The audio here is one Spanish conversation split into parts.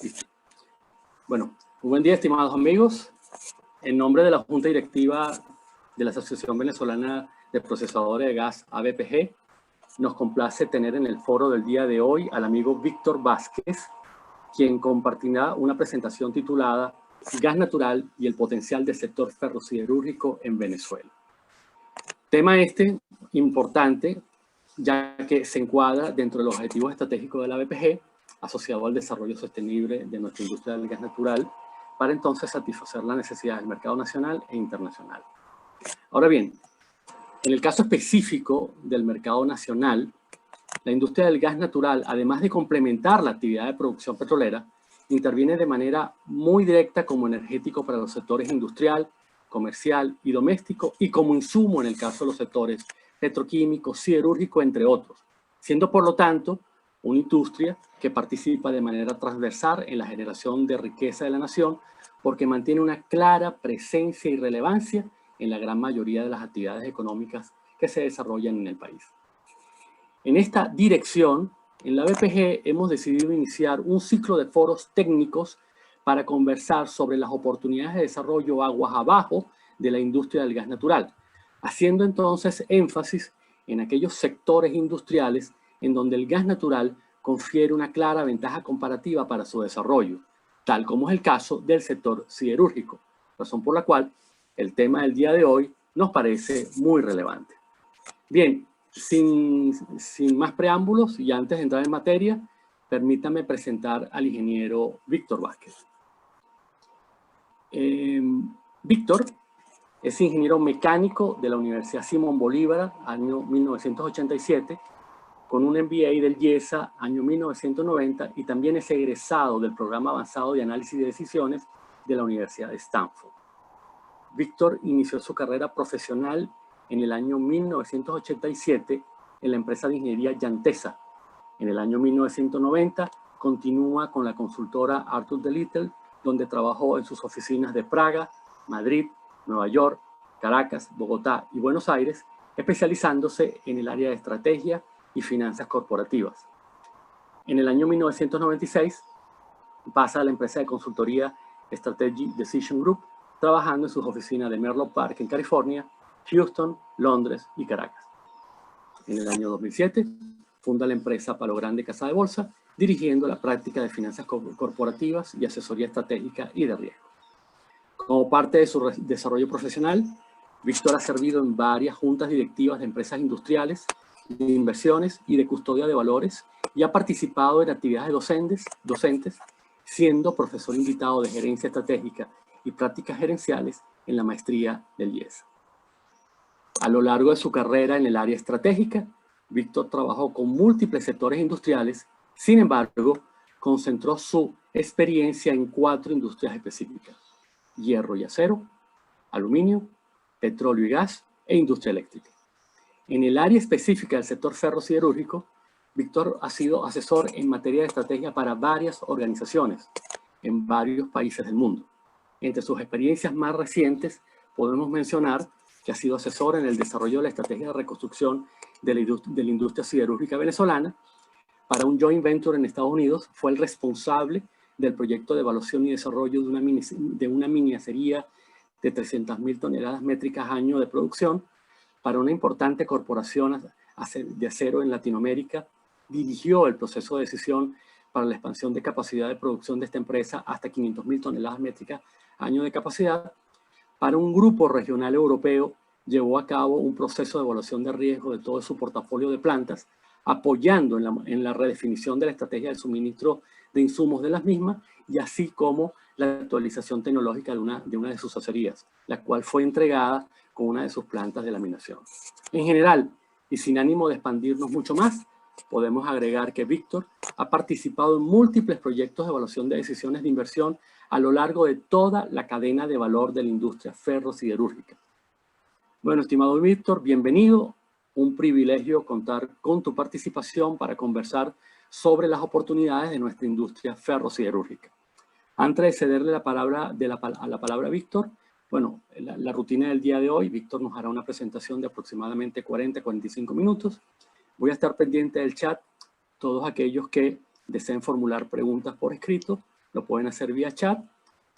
Listo. Bueno, muy buen día, estimados amigos. En nombre de la Junta Directiva de la Asociación Venezolana de Procesadores de Gas, ABPG, nos complace tener en el foro del día de hoy al amigo Víctor Vázquez, quien compartirá una presentación titulada Gas natural y el potencial del sector ferrosiderúrgico en Venezuela. Tema este importante, ya que se encuadra dentro de los objetivos estratégicos de la ABPG, asociado al desarrollo sostenible de nuestra industria del gas natural, para entonces satisfacer las necesidades del mercado nacional e internacional. Ahora bien, en el caso específico del mercado nacional, la industria del gas natural, además de complementar la actividad de producción petrolera, interviene de manera muy directa como energético para los sectores industrial, comercial y doméstico, y como insumo en el caso de los sectores petroquímico, siderúrgico, entre otros, siendo por lo tanto una industria que participa de manera transversal en la generación de riqueza de la nación, porque mantiene una clara presencia y relevancia en la gran mayoría de las actividades económicas que se desarrollan en el país. En esta dirección, en la ABPG hemos decidido iniciar un ciclo de foros técnicos para conversar sobre las oportunidades de desarrollo aguas abajo de la industria del gas natural, haciendo entonces énfasis en aquellos sectores industriales en donde el gas natural confiere una clara ventaja comparativa para su desarrollo, tal como es el caso del sector siderúrgico, razón por la cual el tema del día de hoy nos parece muy relevante. Bien, sin más preámbulos y antes de entrar en materia, permítame presentar al ingeniero Víctor Vázquez. Víctor es ingeniero mecánico de la Universidad Simón Bolívar, año 1987, con un MBA del IESA, año 1990, y también es egresado del Programa Avanzado de Análisis de Decisiones de la Universidad de Stanford. Víctor inició su carrera profesional en el año 1987 en la empresa de ingeniería Llantesa. En el año 1990 continúa con la consultora Arthur D. Little, donde trabajó en sus oficinas de Praga, Madrid, Nueva York, Caracas, Bogotá y Buenos Aires, especializándose en el área de estrategia y finanzas corporativas. En el año 1996 pasa a la empresa de consultoría Strategy Decision Group, trabajando en sus oficinas de Menlo Park en California, Houston, Londres y Caracas. En el año 2007 funda la empresa Palo Grande Casa de Bolsa, dirigiendo la práctica de finanzas corporativas y asesoría estratégica y de riesgo. Como parte de su desarrollo profesional, Víctor ha servido en varias juntas directivas de empresas industriales, de inversiones y de custodia de valores, y ha participado en actividades docentes, siendo profesor invitado de gerencia estratégica y prácticas gerenciales en la maestría del IESA. A lo largo de su carrera en el área estratégica, Víctor trabajó con múltiples sectores industriales, sin embargo, concentró su experiencia en 4 industrias específicas: hierro y acero, aluminio, petróleo y gas e industria eléctrica. En el área específica del sector ferrosiderúrgico, Víctor ha sido asesor en materia de estrategia para varias organizaciones en varios países del mundo. Entre sus experiencias más recientes podemos mencionar que ha sido asesor en el desarrollo de la estrategia de reconstrucción de la industria siderúrgica venezolana. Para un joint venture en Estados Unidos, fue el responsable del proyecto de evaluación y desarrollo de una mini acería de 300.000 toneladas métricas año de producción para una importante corporación de acero en Latinoamérica. Dirigió el proceso de decisión para la expansión de capacidad de producción de esta empresa hasta 500.000 toneladas métricas año de capacidad. Para un grupo regional europeo, llevó a cabo un proceso de evaluación de riesgo de todo su portafolio de plantas, apoyando en la redefinición de la estrategia de suministro de insumos de las mismas, y así como la actualización tecnológica de una de sus acerías, la cual fue entregada con una de sus plantas de laminación. En general, y sin ánimo de expandirnos mucho más, podemos agregar que Víctor ha participado en múltiples proyectos de evaluación de decisiones de inversión a lo largo de toda la cadena de valor de la industria ferrosiderúrgica. Bueno, estimado Víctor, bienvenido. Un privilegio contar con tu participación para conversar sobre las oportunidades de nuestra industria ferrosiderúrgica. Antes de cederle la palabra a Víctor, bueno, la rutina del día de hoy, Víctor nos hará una presentación de aproximadamente 40-45 minutos. Voy a estar pendiente del chat. Todos aquellos que deseen formular preguntas por escrito, lo pueden hacer vía chat,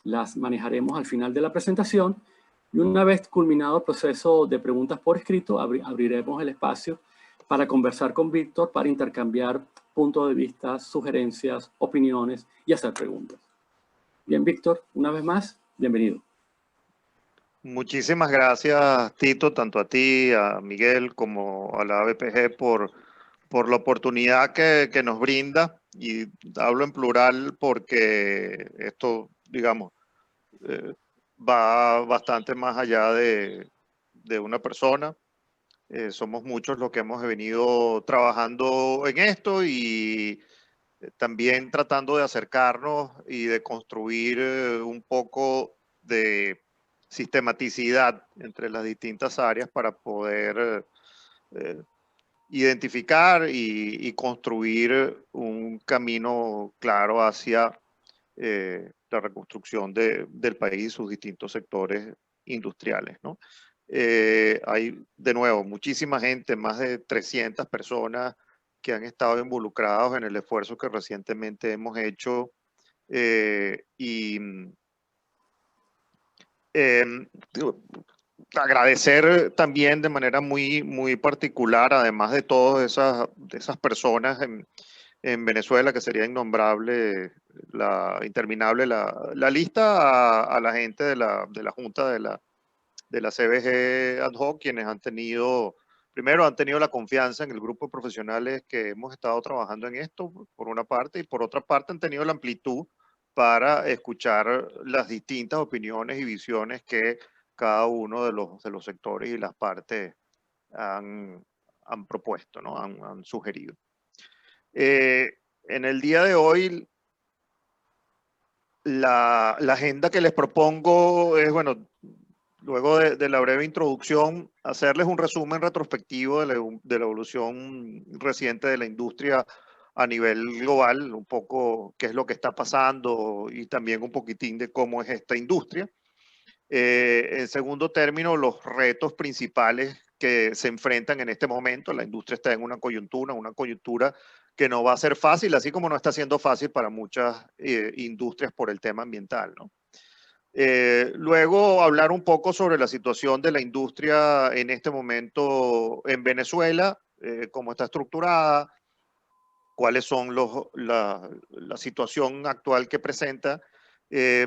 las manejaremos al final de la presentación y una vez culminado el proceso de preguntas por escrito, abriremos el espacio para conversar con Víctor, para intercambiar puntos de vista, sugerencias, opiniones y hacer preguntas. Bien, Víctor, una vez más, bienvenido. Muchísimas gracias, Tito, tanto a ti, a Miguel, como a la ABPG por la oportunidad que nos brinda. Y hablo en plural porque esto, digamos, va bastante más allá de una persona. Somos muchos los que hemos venido trabajando en esto y también tratando de acercarnos y de construir un poco de sistematicidad entre las distintas áreas para poder identificar y construir un camino claro hacia la reconstrucción del país y sus distintos sectores industriales, ¿no? Hay, de nuevo, muchísima gente, más de 300 personas que han estado involucrados en el esfuerzo que recientemente hemos hecho y agradecer también de manera muy particular, además de todas esas personas en Venezuela, que sería innombrable, interminable la lista, a la gente de la Junta de la CBG ad hoc, quienes primero han tenido la confianza en el grupo de profesionales que hemos estado trabajando en esto, por una parte, y por otra parte han tenido la amplitud para escuchar las distintas opiniones y visiones que cada uno de los sectores y las partes han propuesto, ¿no? Han sugerido. En el día de hoy, la agenda que les propongo es, bueno, luego de la breve introducción, hacerles un resumen retrospectivo de la evolución reciente de la industria a nivel global, un poco qué es lo que está pasando y también un poquitín de cómo es esta industria. En segundo término, los retos principales que se enfrentan en este momento. La industria está en una coyuntura que no va a ser fácil, así como no está siendo fácil para muchas industrias por el tema ambiental, ¿no? Luego hablar un poco sobre la situación de la industria en este momento en Venezuela, cómo está estructurada, cuáles son la situación actual que presenta,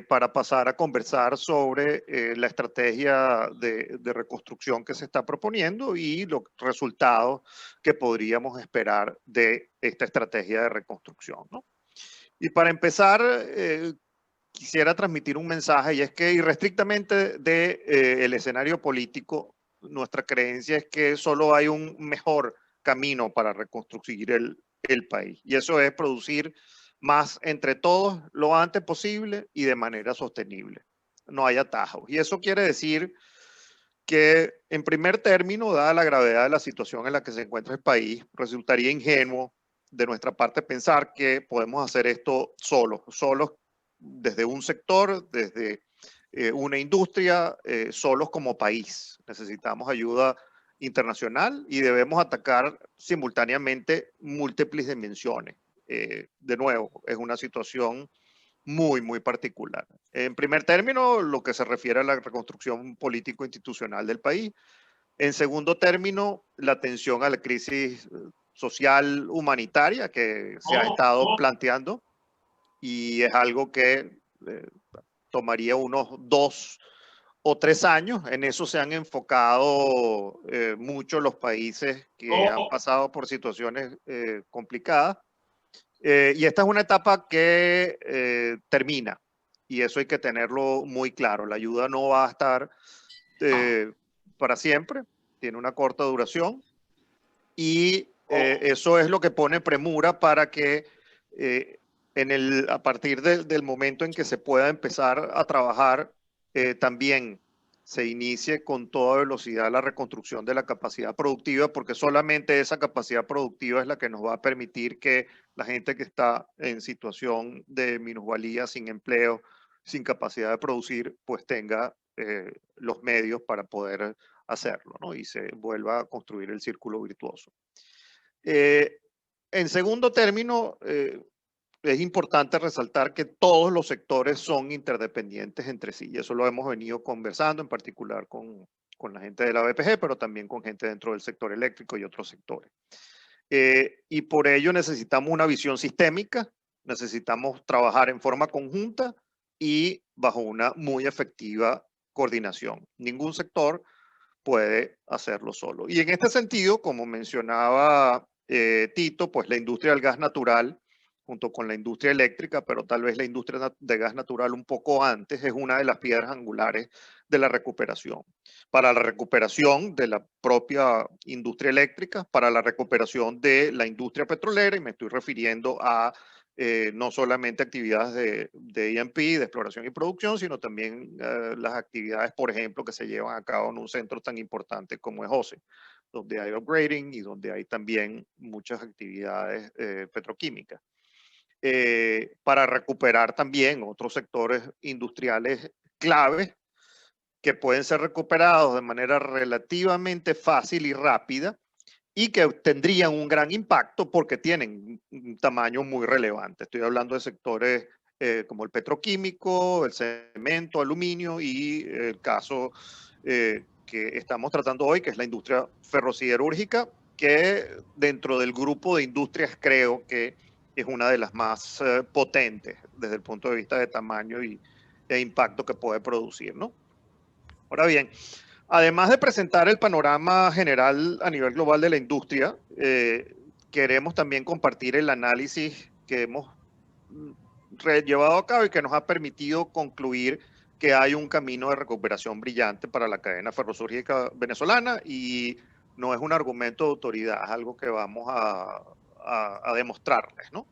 para pasar a conversar sobre la estrategia de reconstrucción que se está proponiendo y los resultados que podríamos esperar de esta estrategia de reconstrucción, ¿no? Y para empezar, quisiera transmitir un mensaje, y es que irrestrictamente del escenario político, nuestra creencia es que solo hay un mejor camino para reconstruir el país, y eso es producir más entre todos lo antes posible y de manera sostenible. No hay atajos. Y eso quiere decir que, en primer término, dada la gravedad de la situación en la que se encuentra el país, resultaría ingenuo de nuestra parte pensar que podemos hacer esto solos desde un sector, desde una industria, solos como país. Necesitamos ayuda internacional y debemos atacar simultáneamente múltiples dimensiones. De nuevo, es una situación muy particular. En primer término, lo que se refiere a la reconstrucción político-institucional del país. En segundo término, la atención a la crisis social humanitaria que se ha estado planteando, y es algo que tomaría unos 2 o 3 años. En eso se han enfocado mucho los países que han pasado por situaciones complicadas. Y esta es una etapa que termina, y eso hay que tenerlo muy claro. La ayuda no va a estar para siempre, tiene una corta duración, y eso es lo que pone premura para que a partir del momento en que se pueda empezar a trabajar, también se inicie con toda velocidad la reconstrucción de la capacidad productiva, porque solamente esa capacidad productiva es la que nos va a permitir que la gente que está en situación de minusvalía, sin empleo, sin capacidad de producir, pues tenga los medios para poder hacerlo, ¿no? Y se vuelva a construir el círculo virtuoso. En segundo término, es importante resaltar que todos los sectores son interdependientes entre sí, y eso lo hemos venido conversando en particular con la gente de la BPG, pero también con gente dentro del sector eléctrico y otros sectores. Y por ello necesitamos una visión sistémica, necesitamos trabajar en forma conjunta y bajo una muy efectiva coordinación. Ningún sector puede hacerlo solo. Y en este sentido, como mencionaba Tito, pues la industria del gas natural, junto con la industria eléctrica, pero tal vez la industria de gas natural un poco antes, es una de las piedras angulares de la recuperación. Para la recuperación de la propia industria eléctrica, para la recuperación de la industria petrolera, y me estoy refiriendo a no solamente actividades de E&P, de exploración y producción, sino también las actividades, por ejemplo, que se llevan a cabo en un centro tan importante como es OCE, donde hay upgrading y donde hay también muchas actividades petroquímicas. Para recuperar también otros sectores industriales claves que pueden ser recuperados de manera relativamente fácil y rápida, y que tendrían un gran impacto porque tienen un tamaño muy relevante. Estoy hablando de sectores como el petroquímico, el cemento, aluminio y el caso que estamos tratando hoy, que es la industria ferrosiderúrgica, que dentro del grupo de industrias creo que es una de las más potentes desde el punto de vista de tamaño e impacto que puede producir, ¿no? Ahora bien, además de presentar el panorama general a nivel global de la industria, queremos también compartir el análisis que hemos llevado a cabo y que nos ha permitido concluir que hay un camino de recuperación brillante para la cadena ferrosurgídica venezolana, y no es un argumento de autoridad, es algo que vamos a demostrarles, ¿no?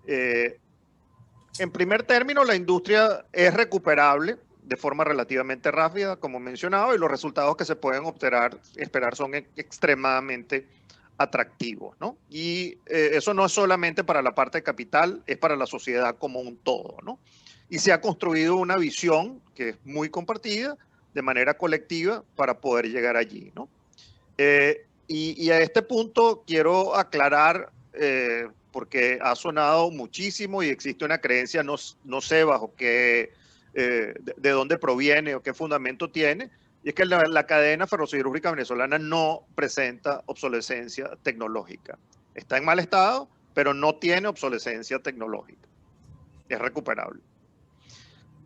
En primer término, la industria es recuperable de forma relativamente rápida, como mencionado, y los resultados que se pueden esperar son extremadamente atractivos, ¿no? Y eso no es solamente para la parte de capital, es para la sociedad como un todo, ¿no? Y se ha construido una visión que es muy compartida de manera colectiva para poder llegar allí, ¿no? Y a este punto quiero aclarar, porque ha sonado muchísimo y existe una creencia, no sé bajo qué, de dónde proviene o qué fundamento tiene, y es que la cadena ferrosiderúrgica venezolana no presenta obsolescencia tecnológica. Está en mal estado, pero no tiene obsolescencia tecnológica. Es recuperable.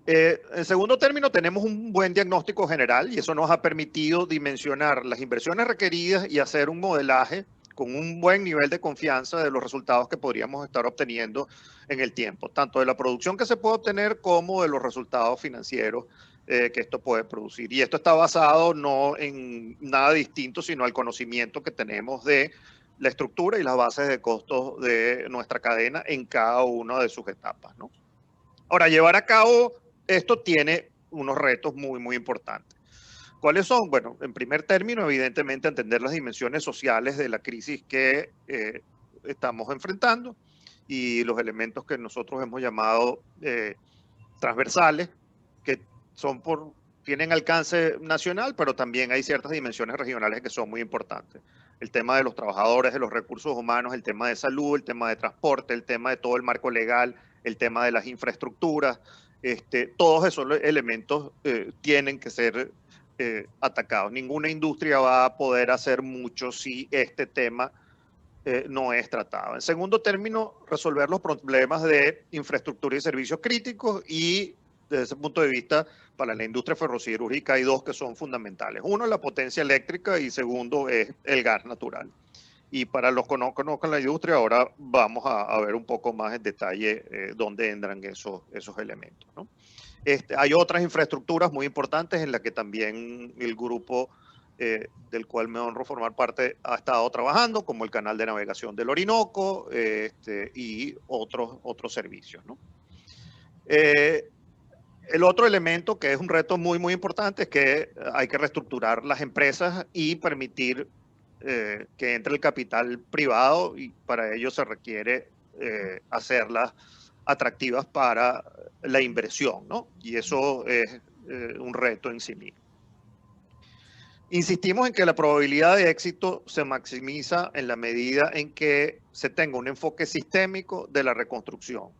En segundo término, tenemos un buen diagnóstico general y eso nos ha permitido dimensionar las inversiones requeridas y hacer un modelaje con un buen nivel de confianza de los resultados que podríamos estar obteniendo en el tiempo, tanto de la producción que se puede obtener como de los resultados financieros que esto puede producir. Y esto está basado no en nada distinto, sino al conocimiento que tenemos de la estructura y las bases de costos de nuestra cadena en cada una de sus etapas, ¿no? Ahora, llevar a cabo esto tiene unos retos muy, muy importantes. ¿Cuáles son? Bueno, en primer término, evidentemente, entender las dimensiones sociales de la crisis que estamos enfrentando y los elementos que nosotros hemos llamado transversales, que tienen alcance nacional, pero también hay ciertas dimensiones regionales que son muy importantes. El tema de los trabajadores, de los recursos humanos, el tema de salud, el tema de transporte, el tema de todo el marco legal, el tema de las infraestructuras, todos esos elementos tienen que ser atacados. Ninguna industria va a poder hacer mucho si este tema no es tratado. En segundo término, resolver los problemas de infraestructura y servicios críticos, y desde ese punto de vista, para la industria ferrosiderúrgica hay dos que son fundamentales. Uno, la potencia eléctrica, y segundo es el gas natural. Y para los que no conozcan la industria, ahora vamos a ver un poco más en detalle dónde entran esos elementos, ¿no? Hay otras infraestructuras muy importantes en las que también el grupo del cual me honro formar parte ha estado trabajando, como el canal de navegación del Orinoco y otros servicios, ¿no? El otro elemento que es un reto muy, muy importante es que hay que reestructurar las empresas y permitir que entre el capital privado, y para ello se requiere hacerlas atractivas para la inversión, ¿no? Y eso es un reto en sí mismo. Insistimos en que la probabilidad de éxito se maximiza en la medida en que se tenga un enfoque sistémico de la reconstrucción.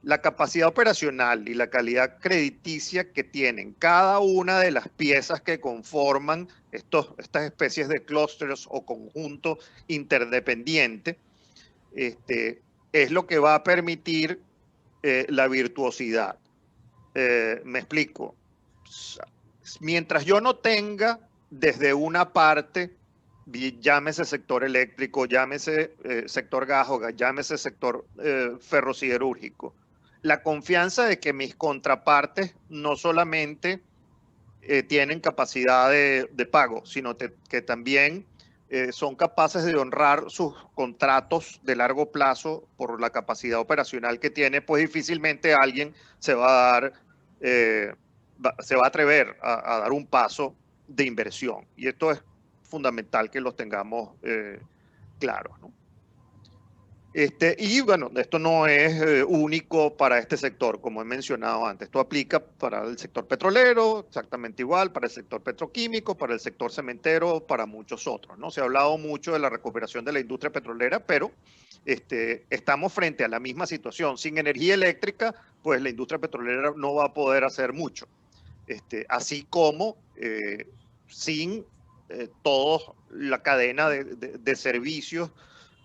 La capacidad operacional y la calidad crediticia que tienen cada una de las piezas que conforman estas especies de clústeres o conjunto interdependiente, es lo que va a permitir la virtuosidad. Me explico. Mientras yo no tenga desde una parte, llámese sector eléctrico, llámese sector gas, llámese sector ferrosiderúrgico, la confianza de que mis contrapartes no solamente tienen capacidad de pago, sino que también son capaces de honrar sus contratos de largo plazo por la capacidad operacional que tiene, pues difícilmente alguien se va a dar, se va a atrever a dar un paso de inversión. Y esto es fundamental que los tengamos claros, ¿no? Y bueno, esto no es único para este sector, como he mencionado antes. Esto aplica para el sector petrolero, exactamente igual, para el sector petroquímico, para el sector cementero, para muchos otros, ¿no? Se ha hablado mucho de la recuperación de la industria petrolera, pero estamos frente a la misma situación. Sin energía eléctrica, pues la industria petrolera no va a poder hacer mucho. Así como sin toda la cadena de servicios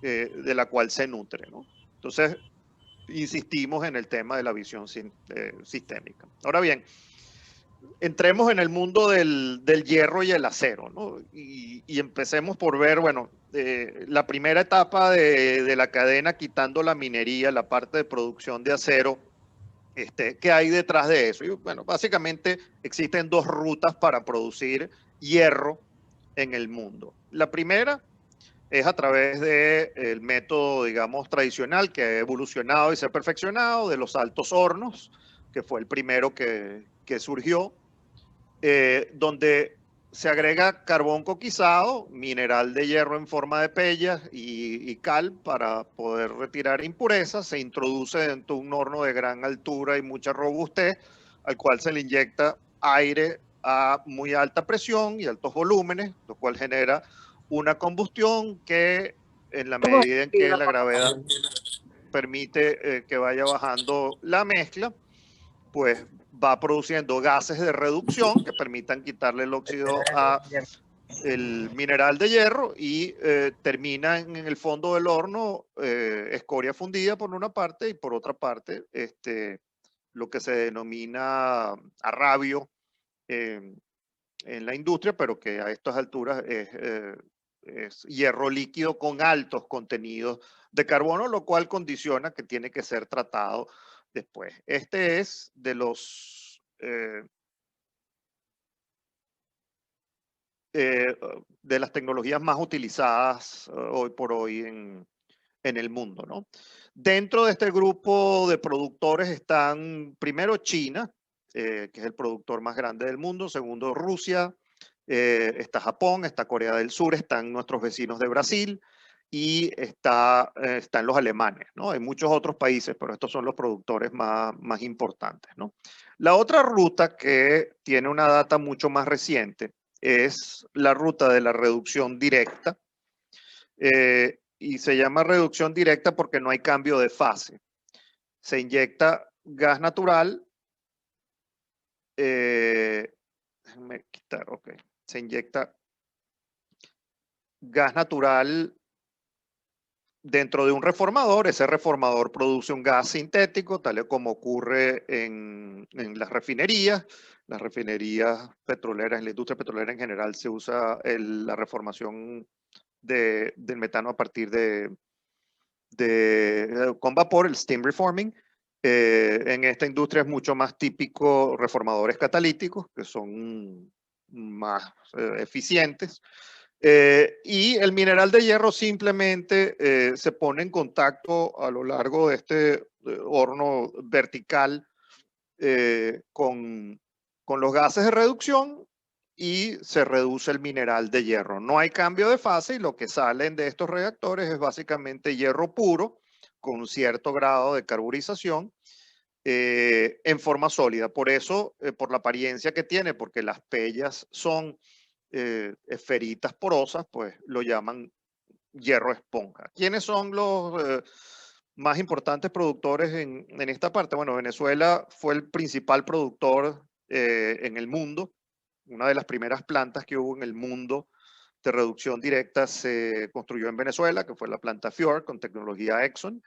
de la cual se nutre, ¿no? Entonces, insistimos en el tema de la visión sistémica. Ahora bien, entremos en el mundo del hierro y el acero, ¿no? Y empecemos por ver, bueno, la primera etapa de la cadena, quitando la minería, la parte de producción de acero, ¿qué hay detrás de eso? Y bueno, básicamente existen dos rutas para producir hierro en el mundo. La primera es a través del método, digamos, tradicional que ha evolucionado y se ha perfeccionado, de los altos hornos, que fue el primero que surgió, donde se agrega carbón coquizado, mineral de hierro en forma de pellas y cal para poder retirar impurezas. Se introduce dentro de un horno de gran altura y mucha robustez, al cual se le inyecta aire a muy alta presión y altos volúmenes, lo cual genera una combustión que, en la medida en que la gravedad permite que vaya bajando la mezcla, pues va produciendo gases de reducción que permitan quitarle el óxido a el mineral de hierro y termina en el fondo del horno escoria fundida por una parte y por otra parte lo que se denomina arrabio en la industria, pero que a estas alturas es hierro líquido con altos contenidos de carbono, lo cual condiciona que tiene que ser tratado después. Este es de los de las tecnologías más utilizadas hoy por hoy en el mundo, ¿no? Dentro de este grupo de productores están primero China, que es el productor más grande del mundo, segundo Rusia, está Japón, está Corea del Sur, están nuestros vecinos de Brasil y están los alemanes, ¿no? Hay muchos otros países, pero estos son los productores más importantes, ¿no? La otra ruta que tiene una data mucho más reciente es la ruta de la reducción directa, y se llama reducción directa porque no hay cambio de fase. Se inyecta gas natural, déjenme quitar, ok. Se inyecta gas natural dentro de un reformador. Ese reformador produce un gas sintético, tal y como ocurre en las refinerías. Las refinerías petroleras, en la industria petrolera en general, se usa la reformación del metano a partir con vapor, el steam reforming. En esta industria es mucho más típico reformadores catalíticos, que son más eficientes. Y el mineral de hierro simplemente se pone en contacto a lo largo de este horno vertical con los gases de reducción y se reduce el mineral de hierro. No hay cambio de fase y lo que salen de estos reactores es básicamente hierro puro con cierto grado de carburización en forma sólida. Por eso, por la apariencia que tiene, porque las pellas son esferitas porosas, pues lo llaman hierro esponja. ¿Quiénes son los más importantes productores en esta parte? Bueno, Venezuela fue el principal productor en el mundo. Una de las primeras plantas que hubo en el mundo de reducción directa se construyó en Venezuela, que fue la planta Fjord con tecnología Exxon.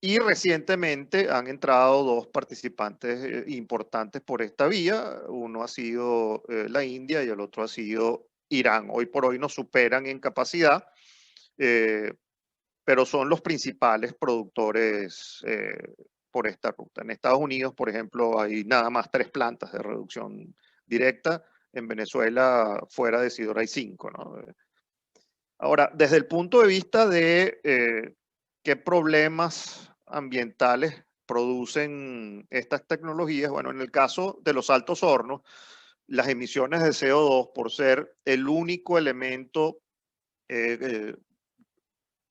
Y recientemente han entrado dos participantes importantes por esta vía. Uno ha sido la India y el otro ha sido Irán. Hoy por hoy nos superan en capacidad, pero son los principales productores por esta ruta. En Estados Unidos, por ejemplo, hay nada más 3 plantas de reducción directa. En Venezuela, fuera de Sidora, hay 5, ¿no? Ahora, desde el punto de vista de qué problemas ambientales producen estas tecnologías, bueno, en el caso de los altos hornos, las emisiones de CO2, por ser el único elemento,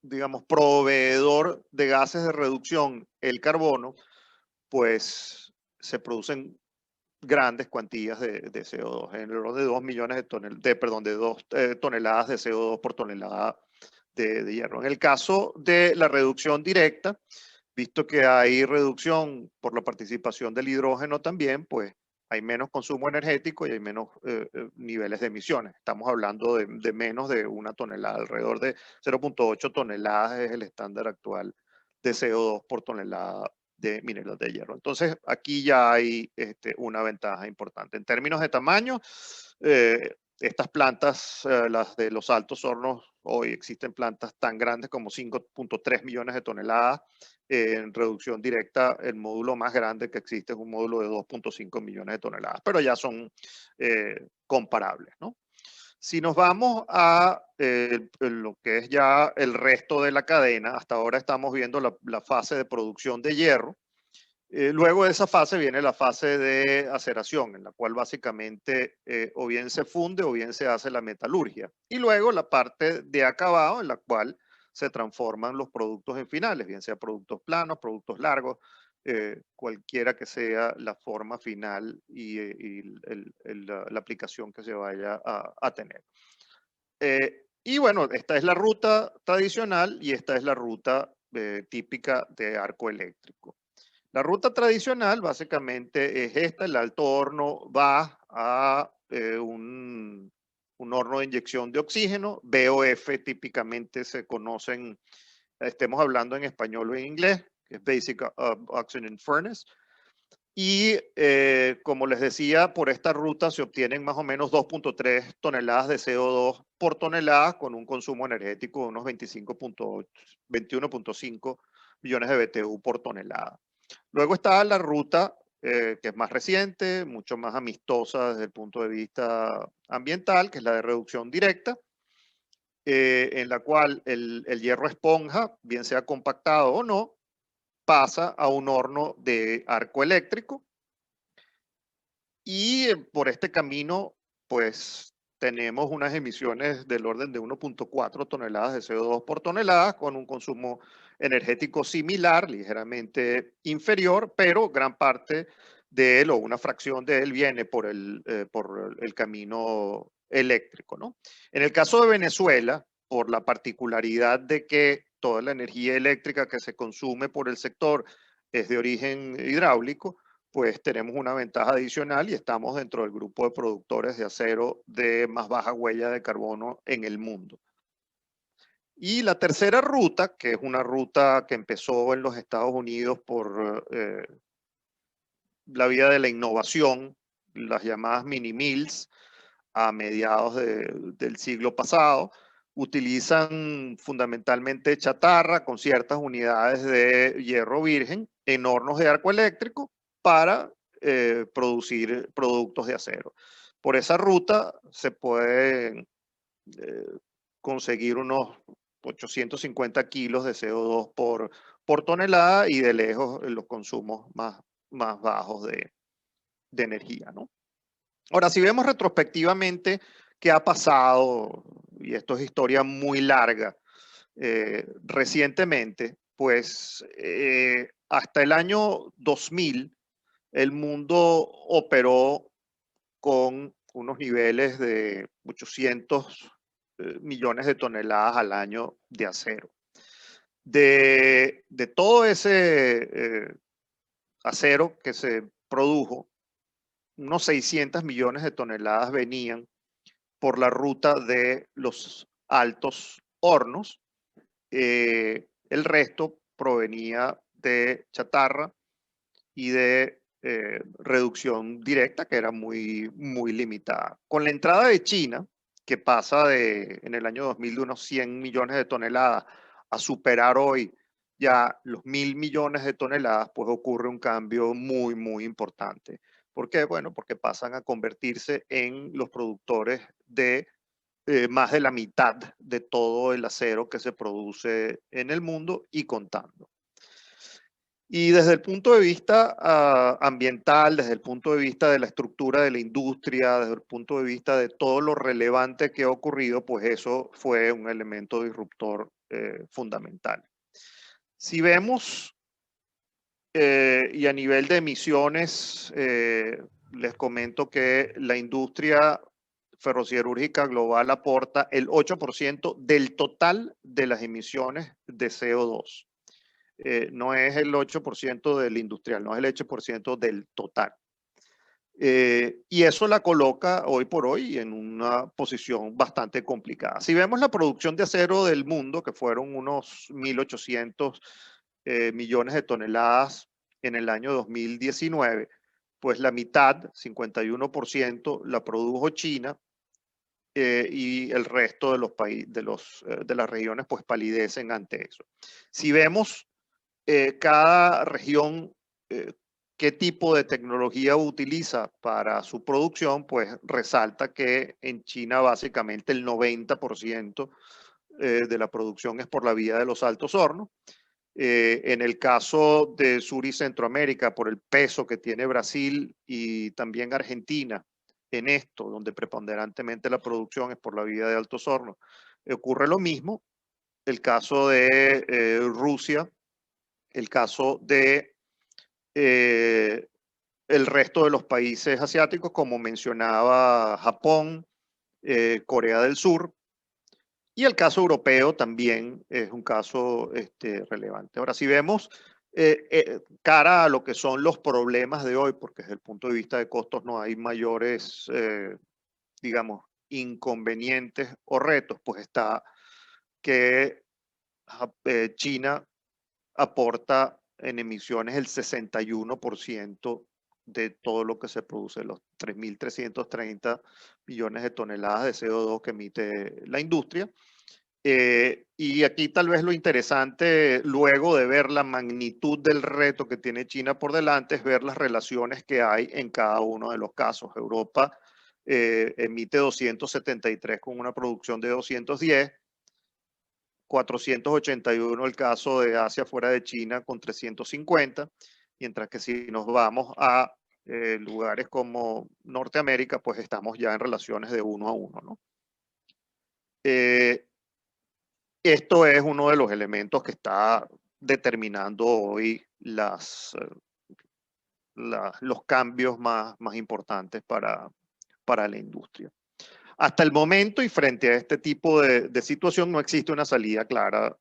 digamos, proveedor de gases de reducción, el carbono, pues se producen grandes cuantías de CO2, en el orden de 2 millones de 2 toneladas de CO2 por tonelada de hierro. En el caso de la reducción directa, visto que hay reducción por la participación del hidrógeno también, pues hay menos consumo energético y hay menos niveles de emisiones. Estamos hablando de menos de 1 tonelada, alrededor de 0.8 toneladas es el estándar actual de CO2 por tonelada de mineral de hierro. Entonces, aquí ya hay una ventaja importante. En términos de tamaño, estas plantas, las de los altos hornos, hoy existen plantas tan grandes como 5.3 millones de toneladas. En reducción directa, el módulo más grande que existe es un módulo de 2.5 millones de toneladas, pero ya son comparables, ¿no? Si nos vamos a lo que es ya el resto de la cadena, hasta ahora estamos viendo la fase de producción de hierro. Luego de esa fase viene la fase de aceración, en la cual básicamente o bien se funde o bien se hace la metalurgia. Y luego la parte de acabado, en la cual se transforman los productos en finales, bien sea productos planos, productos largos, cualquiera que sea la forma final y la aplicación que se vaya a tener. Y bueno, esta es la ruta tradicional y esta es la ruta típica de arco eléctrico. La ruta tradicional básicamente es esta: el alto horno va a un horno de inyección de oxígeno, BOF típicamente se conocen, estemos hablando en español o en inglés, que es Basic Oxygen Furnace. Y como les decía, por esta ruta se obtienen más o menos 2.3 toneladas de CO2 por tonelada, con un consumo energético de unos 21.5 millones de BTU por tonelada. Luego está la ruta que es más reciente, mucho más amistosa desde el punto de vista ambiental, que es la de reducción directa, en la cual el hierro esponja, bien sea compactado o no, pasa a un horno de arco eléctrico y por este camino, pues tenemos unas emisiones del orden de 1.4 toneladas de CO2 por tonelada, con un consumo energético similar, ligeramente inferior, pero gran parte de él o una fracción de él viene por el camino eléctrico, ¿no? En el caso de Venezuela, por la particularidad de que toda la energía eléctrica que se consume por el sector es de origen hidráulico, pues tenemos una ventaja adicional y estamos dentro del grupo de productores de acero de más baja huella de carbono en el mundo. Y la tercera ruta, que es una ruta que empezó en los Estados Unidos por la vía de la innovación, las llamadas mini mills, a mediados del siglo pasado, utilizan fundamentalmente chatarra con ciertas unidades de hierro virgen en hornos de arco eléctrico para producir productos de acero. Por esa ruta se pueden conseguir unos 850 kilos de CO2 por tonelada y de lejos los consumos más bajos de energía, ¿no? Ahora, si vemos retrospectivamente qué ha pasado, y esto es historia muy larga, recientemente, pues hasta el año 2000, el mundo operó con unos niveles de 800 millones de toneladas al año de acero. De todo ese acero que se produjo, unos 600 millones de toneladas venían por la ruta de los Altos Hornos. El resto provenía de chatarra y de reducción directa, que era muy, muy limitada. Con la entrada de China, que pasa en el año 2000 de unos 100 millones de toneladas a superar hoy ya los 1.000 millones de toneladas, pues ocurre un cambio muy, muy importante. ¿Por qué? Bueno, porque pasan a convertirse en los productores de más de la mitad de todo el acero que se produce en el mundo y contando. Y desde el punto de vista ambiental, desde el punto de vista de la estructura de la industria, desde el punto de vista de todo lo relevante que ha ocurrido, pues eso fue un elemento disruptor fundamental. Si vemos, y a nivel de emisiones, les comento que la industria ferrosiderúrgica global aporta el 8% del total de las emisiones de CO2. No es el 8% del industrial, no es el 8% del total. Y eso la coloca hoy por hoy en una posición bastante complicada. Si vemos la producción de acero del mundo, que fueron unos 1.800 millones de toneladas en el año 2019, pues la mitad, 51%, la produjo China, y el resto de los países, de las regiones, pues palidecen ante eso. Si vemos cada región qué tipo de tecnología utiliza para su producción, pues resalta que en China básicamente el 90% de la producción es por la vía de los altos hornos. En el caso de Sur y Centroamérica, por el peso que tiene Brasil y también Argentina en esto, donde preponderantemente la producción es por la vía de altos hornos, ocurre lo mismo. El caso de Rusia, el caso de el resto de los países asiáticos, como mencionaba Japón, Corea del Sur, y el caso europeo también es un caso relevante. Ahora, si vemos cara a lo que son los problemas de hoy, porque desde el punto de vista de costos no hay mayores, digamos, inconvenientes o retos, pues está que China aporta en emisiones el 61% de todo lo que se produce, los 3.330 millones de toneladas de CO2 que emite la industria. Y aquí tal vez lo interesante, luego de ver la magnitud del reto que tiene China por delante, es ver las relaciones que hay en cada uno de los casos. Europa emite 273 con una producción de 210, 481 el caso de Asia fuera de China con 350, mientras que si nos vamos a lugares como Norteamérica, pues estamos ya en relaciones de 1 a 1, ¿no? Esto es uno de los elementos que está determinando hoy los cambios más importantes para la industria. Hasta el momento y frente a este tipo de situación no existe una salida clara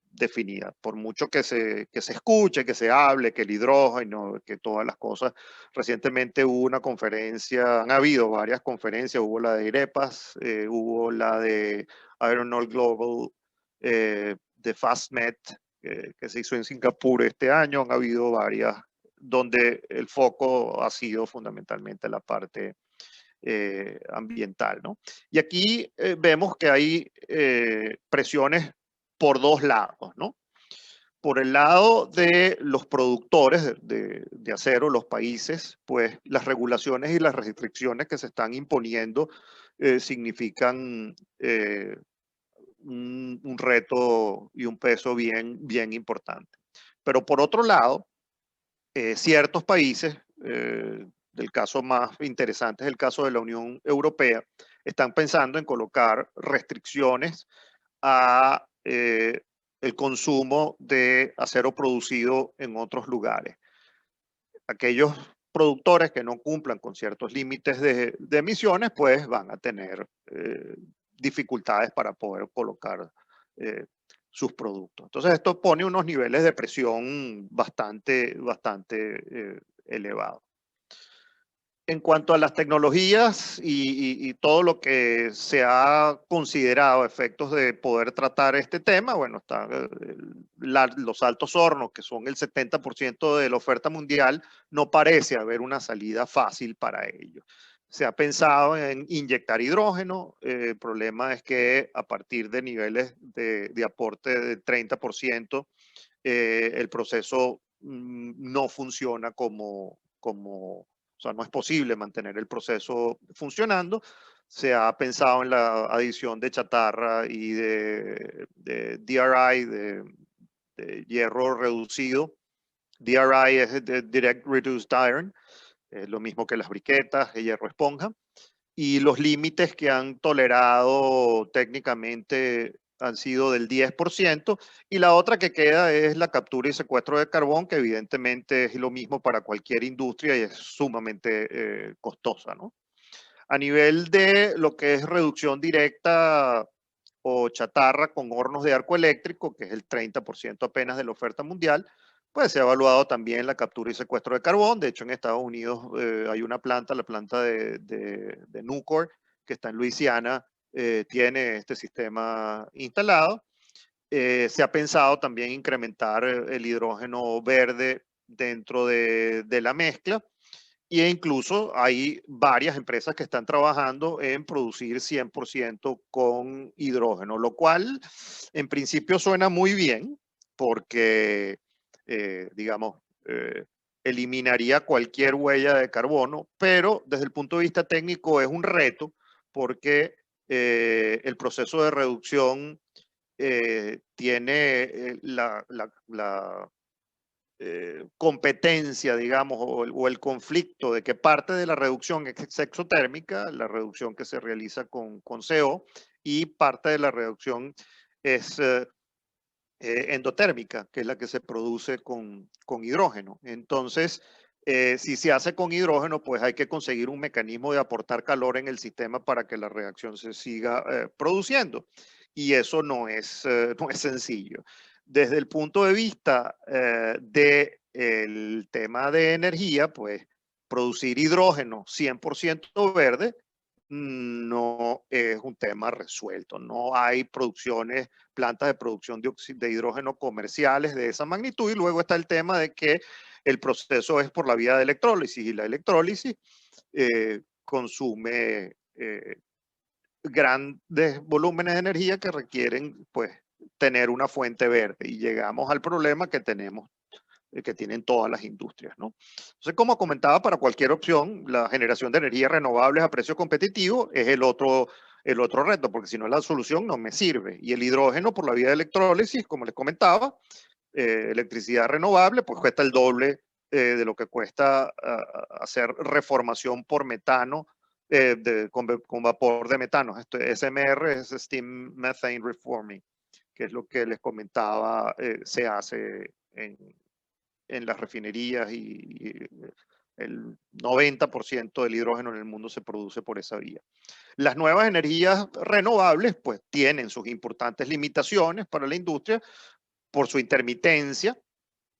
definida. Por mucho que se escuche, que se hable, que el hidrógeno, que todas las cosas. Recientemente hubo una conferencia, han habido varias conferencias, hubo la de IREPAS, hubo la de Aeronaut Global, de FastMet, que se hizo en Singapur este año. Han habido varias donde el foco ha sido fundamentalmente la parte ambiental, ¿no? Y aquí vemos que hay presiones por dos lados, ¿no? Por el lado de los productores de acero, los países, pues las regulaciones y las restricciones que se están imponiendo significan un reto y un peso bien importante. Pero por otro lado, ciertos países, el caso más interesante es el caso de la Unión Europea, están pensando en colocar restricciones a el consumo de acero producido en otros lugares. Aquellos productores que no cumplan con ciertos límites de emisiones, pues van a tener dificultades para poder colocar sus productos. Entonces esto pone unos niveles de presión bastante elevados. En cuanto a las tecnologías y todo lo que se ha considerado efectos de poder tratar este tema, bueno, están los altos hornos, que son el 70% de la oferta mundial, no parece haber una salida fácil para ello. Se ha pensado en inyectar hidrógeno, el problema es que a partir de niveles de aporte de 30%, el proceso no funciona o sea, no es posible mantener el proceso funcionando. Se ha pensado en la adición de chatarra y de DRI, de hierro reducido. DRI es de Direct Reduced Iron, es lo mismo que las briquetas, el hierro esponja. Y los límites que han tolerado técnicamente han sido del 10%, y la otra que queda es la captura y secuestro de carbón, que evidentemente es lo mismo para cualquier industria y es sumamente costosa, ¿no? A nivel de lo que es reducción directa o chatarra con hornos de arco eléctrico, que es el 30% apenas de la oferta mundial, pues se ha evaluado también la captura y secuestro de carbón. De hecho, en Estados Unidos hay una planta, la planta de Nucor, que está en Luisiana, tiene este sistema instalado. Se ha pensado también incrementar el hidrógeno verde dentro de la mezcla. E incluso hay varias empresas que están trabajando en producir 100% con hidrógeno, lo cual en principio suena muy bien porque, digamos, eliminaría cualquier huella de carbono, pero desde el punto de vista técnico es un reto porque el proceso de reducción tiene competencia, digamos, o el conflicto de que parte de la reducción es exotérmica, la reducción que se realiza con CO, y parte de la reducción es endotérmica, que es la que se produce con hidrógeno. Entonces, si se hace con hidrógeno, pues hay que conseguir un mecanismo de aportar calor en el sistema para que la reacción se siga produciendo. Y eso no es sencillo. Desde el punto de vista del tema de energía, pues producir hidrógeno 100% verde no es un tema resuelto. No hay plantas de producción de hidrógeno comerciales de esa magnitud, y luego está el tema de que el proceso es por la vía de electrólisis, y la electrólisis consume grandes volúmenes de energía que requieren, pues, tener una fuente verde, y llegamos al problema que tienen todas las industrias, ¿no? Entonces, como comentaba, para cualquier opción, la generación de energías renovables a precio competitivo es el otro reto, porque si no, la solución no me sirve. Y el hidrógeno por la vía de electrólisis, como les comentaba, electricidad renovable, pues cuesta el doble de lo que cuesta hacer reformación por metano, con vapor de metano. Esto, SMR es Steam Methane Reforming, que es lo que les comentaba, se hace en las refinerías, y el 90% del hidrógeno en el mundo se produce por esa vía. Las nuevas energías renovables pues tienen sus importantes limitaciones para la industria por su intermitencia,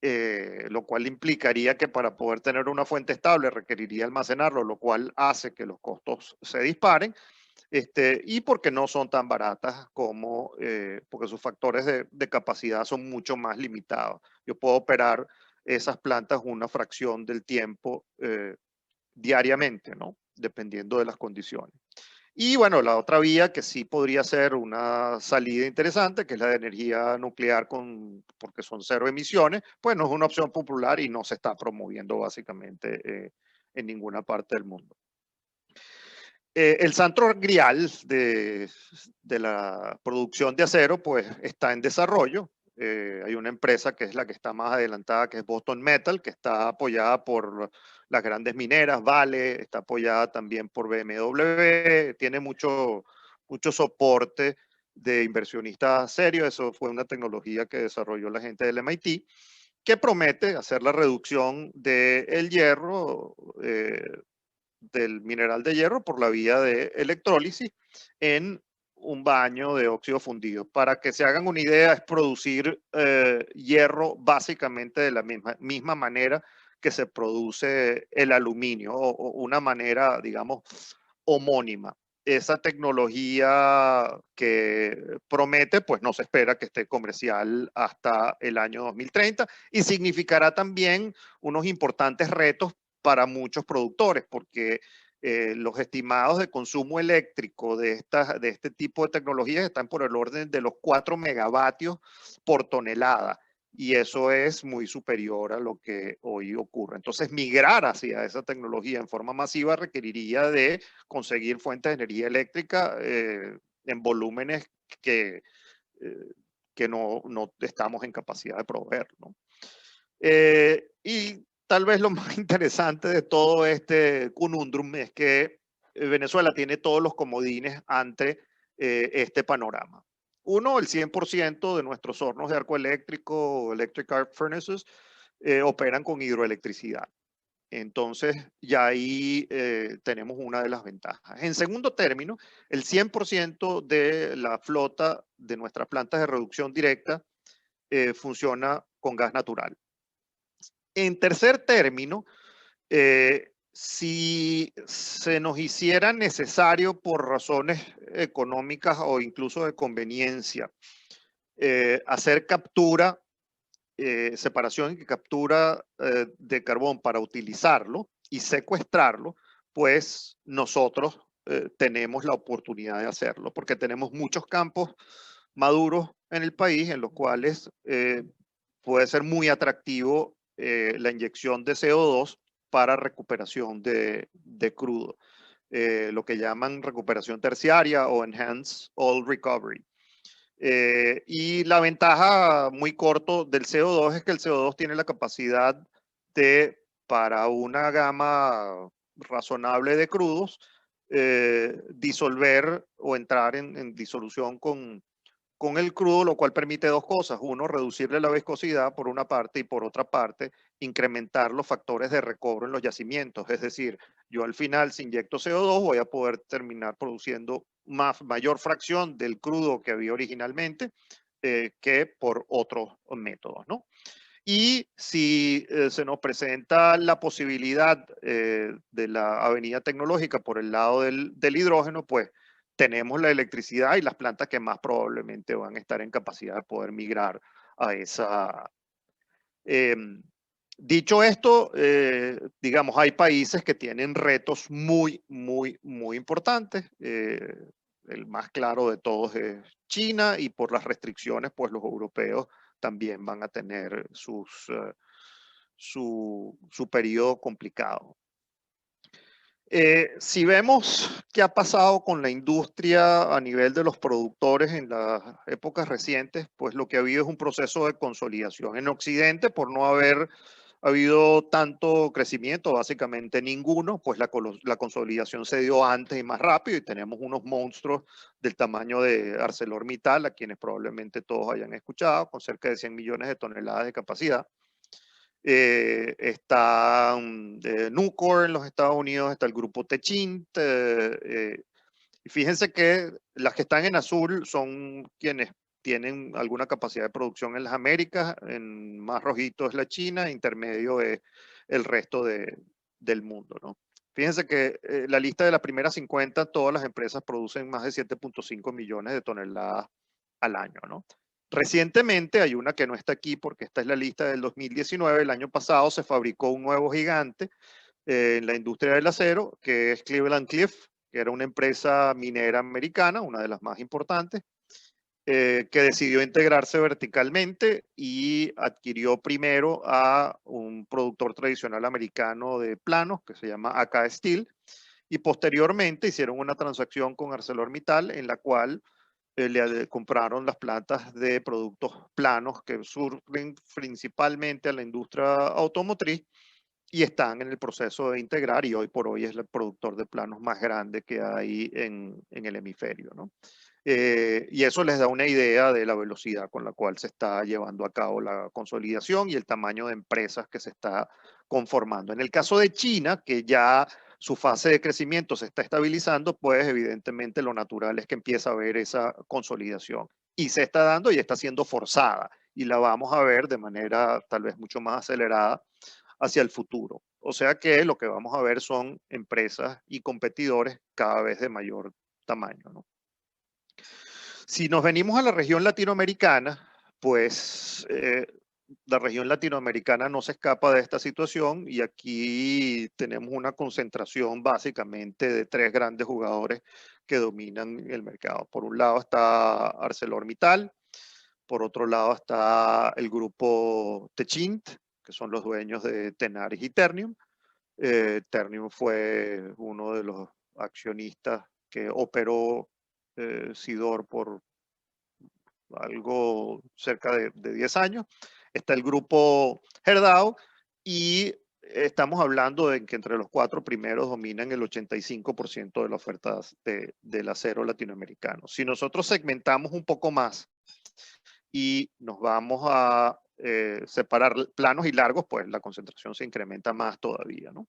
lo cual implicaría que para poder tener una fuente estable requeriría almacenarlo, lo cual hace que los costos se disparen, y porque no son tan baratas porque sus factores de capacidad son mucho más limitados. Yo puedo operar esas plantas una fracción del tiempo diariamente, ¿no? Dependiendo de las condiciones. Y bueno, la otra vía que sí podría ser una salida interesante, que es la de energía nuclear porque son cero emisiones, pues no es una opción popular y no se está promoviendo básicamente en ninguna parte del mundo. El santo grial de la producción de acero pues está en desarrollo. Hay una empresa que es la que está más adelantada, que es Boston Metal, que está apoyada por las grandes mineras, Vale, está apoyada también por BMW, tiene mucho soporte de inversionistas serios. Eso fue una tecnología que desarrolló la gente del MIT. que promete hacer la reducción del hierro, del mineral de hierro por la vía de electrólisis en un baño de óxido fundido. Para que se hagan una idea, es producir hierro básicamente de la misma manera que se produce el aluminio, o una manera, digamos, homónima. Esa tecnología que promete, pues no se espera que esté comercial hasta el año 2030 y significará también unos importantes retos para muchos productores, porque los estimados de consumo eléctrico de este tipo de tecnologías están por el orden de los 4 megavatios por tonelada. Y eso es muy superior a lo que hoy ocurre. Entonces, migrar hacia esa tecnología en forma masiva requeriría de conseguir fuentes de energía eléctrica en volúmenes que, eh, que no estamos en capacidad de proveer, ¿no? Y tal vez lo más interesante de todo este conundrum es que Venezuela tiene todos los comodines ante este panorama. Uno, el 100% de nuestros hornos de arco eléctrico, electric arc furnaces, operan con hidroelectricidad. Entonces, ya ahí tenemos una de las ventajas. En segundo término, el 100% de la flota de nuestras plantas de reducción directa funciona con gas natural. En tercer término, si se nos hiciera necesario por razones económicas o incluso de conveniencia hacer captura, separación y captura de carbón para utilizarlo y secuestrarlo, pues nosotros tenemos la oportunidad de hacerlo, porque tenemos muchos campos maduros en el país en los cuales puede ser muy atractivo la inyección de CO2 para recuperación de crudo, lo que llaman recuperación terciaria o Enhanced Oil Recovery. Y la ventaja muy corto del CO2 es que el CO2 tiene la capacidad de, para una gama razonable de crudos, disolver o entrar en disolución con el crudo, lo cual permite dos cosas. Uno, reducirle la viscosidad por una parte y por otra parte, incrementar los factores de recobro en los yacimientos. Es decir, yo al final, si inyecto CO2, voy a poder terminar produciendo mayor fracción del crudo que había originalmente que por otros métodos, ¿no? Y si se nos presenta la posibilidad de la avenida tecnológica por el lado del hidrógeno, pues tenemos la electricidad y las plantas que más probablemente van a estar en capacidad de poder migrar a esa. Dicho esto, digamos, hay países que tienen retos muy, muy, muy importantes. El más claro de todos es China, y por las restricciones, pues los europeos también van a tener su periodo complicado. Si vemos qué ha pasado con la industria a nivel de los productores en las épocas recientes, pues lo que ha habido es un proceso de consolidación. En Occidente, por no haber habido tanto crecimiento, básicamente ninguno, pues la consolidación se dio antes y más rápido, y tenemos unos monstruos del tamaño de ArcelorMittal, a quienes probablemente todos hayan escuchado, con cerca de 100 millones de toneladas de capacidad. Está Nucor en los Estados Unidos, está el grupo Techint. Y fíjense que las que están en azul son quienes tienen alguna capacidad de producción en las Américas, en más rojito es la China, intermedio es el resto del mundo, ¿no? Fíjense que la lista de las primeras 50, todas las empresas producen más de 7.5 millones de toneladas al año, ¿no? Recientemente hay una que no está aquí porque esta es la lista del 2019. El año pasado se fabricó un nuevo gigante en la industria del acero, que es Cleveland-Cliffs, que era una empresa minera americana, una de las más importantes, que decidió integrarse verticalmente y adquirió primero a un productor tradicional americano de planos que se llama AK Steel, y posteriormente hicieron una transacción con ArcelorMittal en la cual le compraron las plantas de productos planos que surgen principalmente a la industria automotriz, y están en el proceso de integrar, y hoy por hoy es el productor de planos más grande que hay en el hemisferio, ¿no? Y eso les da una idea de la velocidad con la cual se está llevando a cabo la consolidación y el tamaño de empresas que se está conformando. En el caso de China, que ya su fase de crecimiento se está estabilizando, pues evidentemente lo natural es que empiece a haber esa consolidación. Y se está dando y está siendo forzada. Y la vamos a ver de manera tal vez mucho más acelerada hacia el futuro. O sea que lo que vamos a ver son empresas y competidores cada vez de mayor tamaño, ¿no? Si nos venimos a la región latinoamericana, pues la región latinoamericana no se escapa de esta situación y aquí tenemos una concentración básicamente de tres grandes jugadores que dominan el mercado. Por un lado está ArcelorMittal, por otro lado está el grupo Techint, que son los dueños de Tenaris y Ternium. Ternium fue uno de los accionistas que operó Sidor por algo cerca de 10 años. Está el grupo Gerdau y estamos hablando de que entre los cuatro primeros dominan el 85% de la oferta del acero latinoamericano. Si nosotros segmentamos un poco más y nos vamos a separar planos y largos, pues la concentración se incrementa más todavía, ¿no?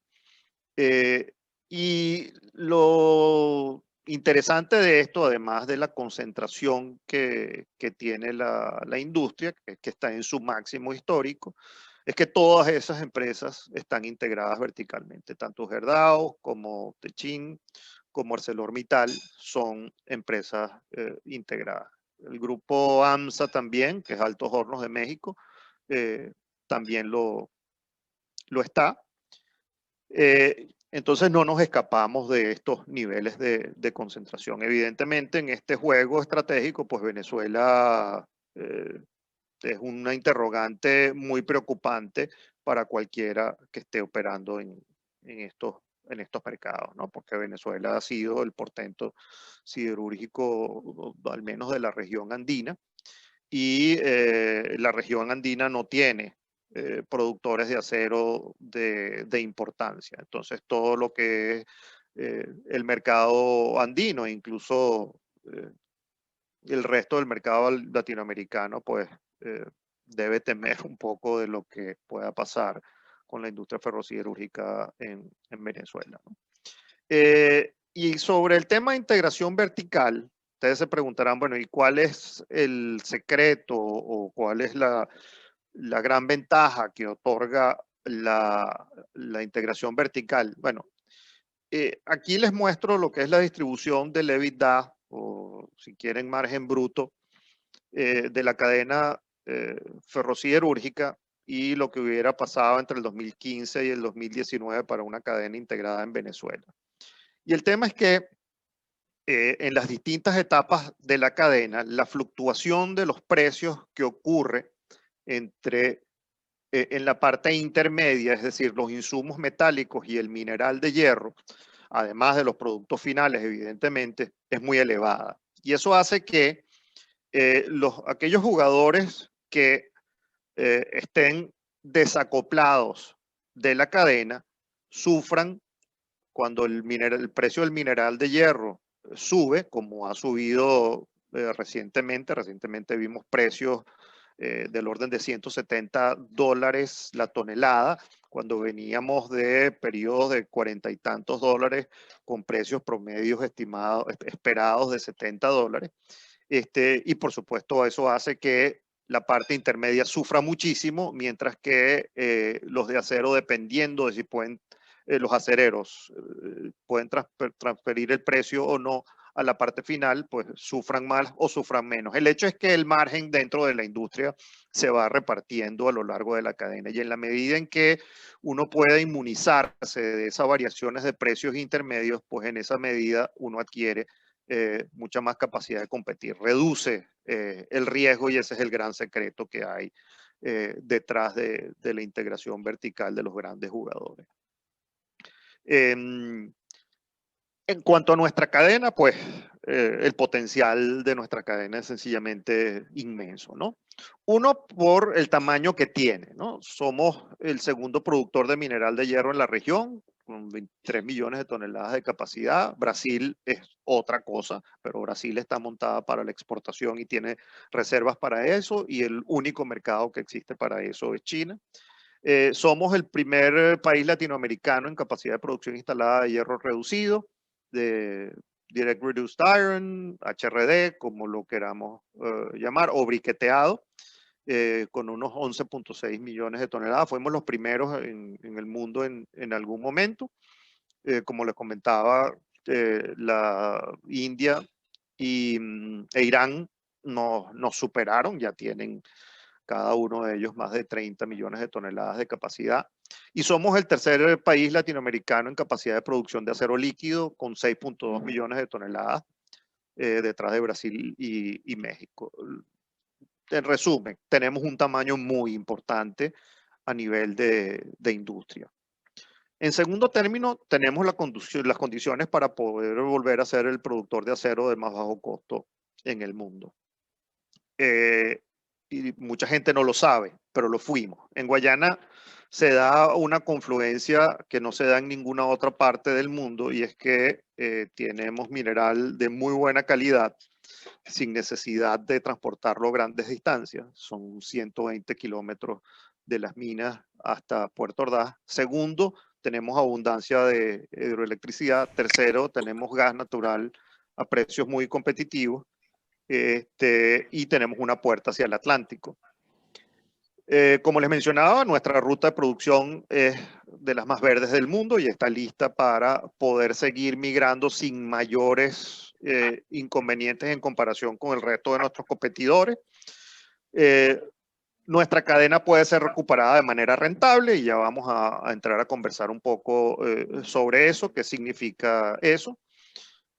Y lo interesante de esto, además de la concentración que tiene la industria, que está en su máximo histórico, es que todas esas empresas están integradas verticalmente, tanto Gerdau como Techint, como ArcelorMittal son empresas integradas. El grupo AMSA también, que es Altos Hornos de México, también lo está. Entonces no nos escapamos de estos niveles de concentración. Evidentemente en este juego estratégico, pues Venezuela es una interrogante muy preocupante para cualquiera que esté operando en estos mercados, ¿no? Porque Venezuela ha sido el portento siderúrgico, al menos de la región andina, y la región andina no tiene productores de acero de importancia. Entonces, todo lo que es el mercado andino, incluso el resto del mercado latinoamericano, pues debe temer un poco de lo que pueda pasar con la industria ferrosiderúrgica en Venezuela, ¿no? Y sobre el tema de integración vertical, ustedes se preguntarán, bueno, ¿y cuál es el secreto o cuál es la gran ventaja que otorga la integración vertical? Bueno, aquí les muestro lo que es la distribución del EBITDA, o si quieren margen bruto, de la cadena ferrosiderúrgica y lo que hubiera pasado entre el 2015 y el 2019 para una cadena integrada en Venezuela. Y el tema es que en las distintas etapas de la cadena, la fluctuación de los precios que ocurre en la parte intermedia, es decir, los insumos metálicos y el mineral de hierro, además de los productos finales, evidentemente, es muy elevada. Y eso hace que aquellos jugadores que estén desacoplados de la cadena sufran cuando el precio del mineral de hierro sube, como ha subido recientemente. Recientemente vimos precios del orden de $170 la tonelada, cuando veníamos de periodos de 40 y tantos dólares con precios promedios esperados de $70. Y por supuesto eso hace que la parte intermedia sufra muchísimo, mientras que los de acero, dependiendo de si pueden, los acereros pueden transferir el precio o no a la parte final, pues sufran más o sufran menos. El hecho es que el margen dentro de la industria se va repartiendo a lo largo de la cadena, y en la medida en que uno pueda inmunizarse de esas variaciones de precios intermedios, pues en esa medida uno adquiere mucha más capacidad de competir, reduce el riesgo, y ese es el gran secreto que hay detrás de la integración vertical de los grandes jugadores. En cuanto a nuestra cadena, pues el potencial de nuestra cadena es sencillamente inmenso, ¿no? Uno, por el tamaño que tiene, ¿no? Somos el segundo productor de mineral de hierro en la región, con 23 millones de toneladas de capacidad. Brasil es otra cosa, pero Brasil está montada para la exportación y tiene reservas para eso, y el único mercado que existe para eso es China. Somos el primer país latinoamericano en capacidad de producción instalada de hierro reducido, de Direct Reduced Iron, HRD, como lo queramos llamar, o briqueteado, con unos 11.6 millones de toneladas. Fuimos los primeros en el mundo en algún momento. Como les comentaba, la India e Irán nos superaron, ya tienen cada uno de ellos más de 30 millones de toneladas de capacidad. Y somos el tercer país latinoamericano en capacidad de producción de acero líquido, con 6.2 millones de toneladas, detrás de Brasil y México. En resumen, tenemos un tamaño muy importante a nivel de industria. En segundo término, tenemos las condiciones para poder volver a ser el productor de acero de más bajo costo en el mundo. Y mucha gente no lo sabe, pero lo fuimos. En Guayana se da una confluencia que no se da en ninguna otra parte del mundo, y es que tenemos mineral de muy buena calidad sin necesidad de transportarlo a grandes distancias. Son 120 kilómetros de las minas hasta Puerto Ordaz. Segundo, tenemos abundancia de hidroelectricidad. Tercero, tenemos gas natural a precios muy competitivos. Y tenemos una puerta hacia el Atlántico. Como les mencionaba, nuestra ruta de producción es de las más verdes del mundo y está lista para poder seguir migrando sin mayores inconvenientes en comparación con el resto de nuestros competidores. Nuestra cadena puede ser recuperada de manera rentable, y ya vamos a entrar a conversar un poco sobre eso, qué significa eso.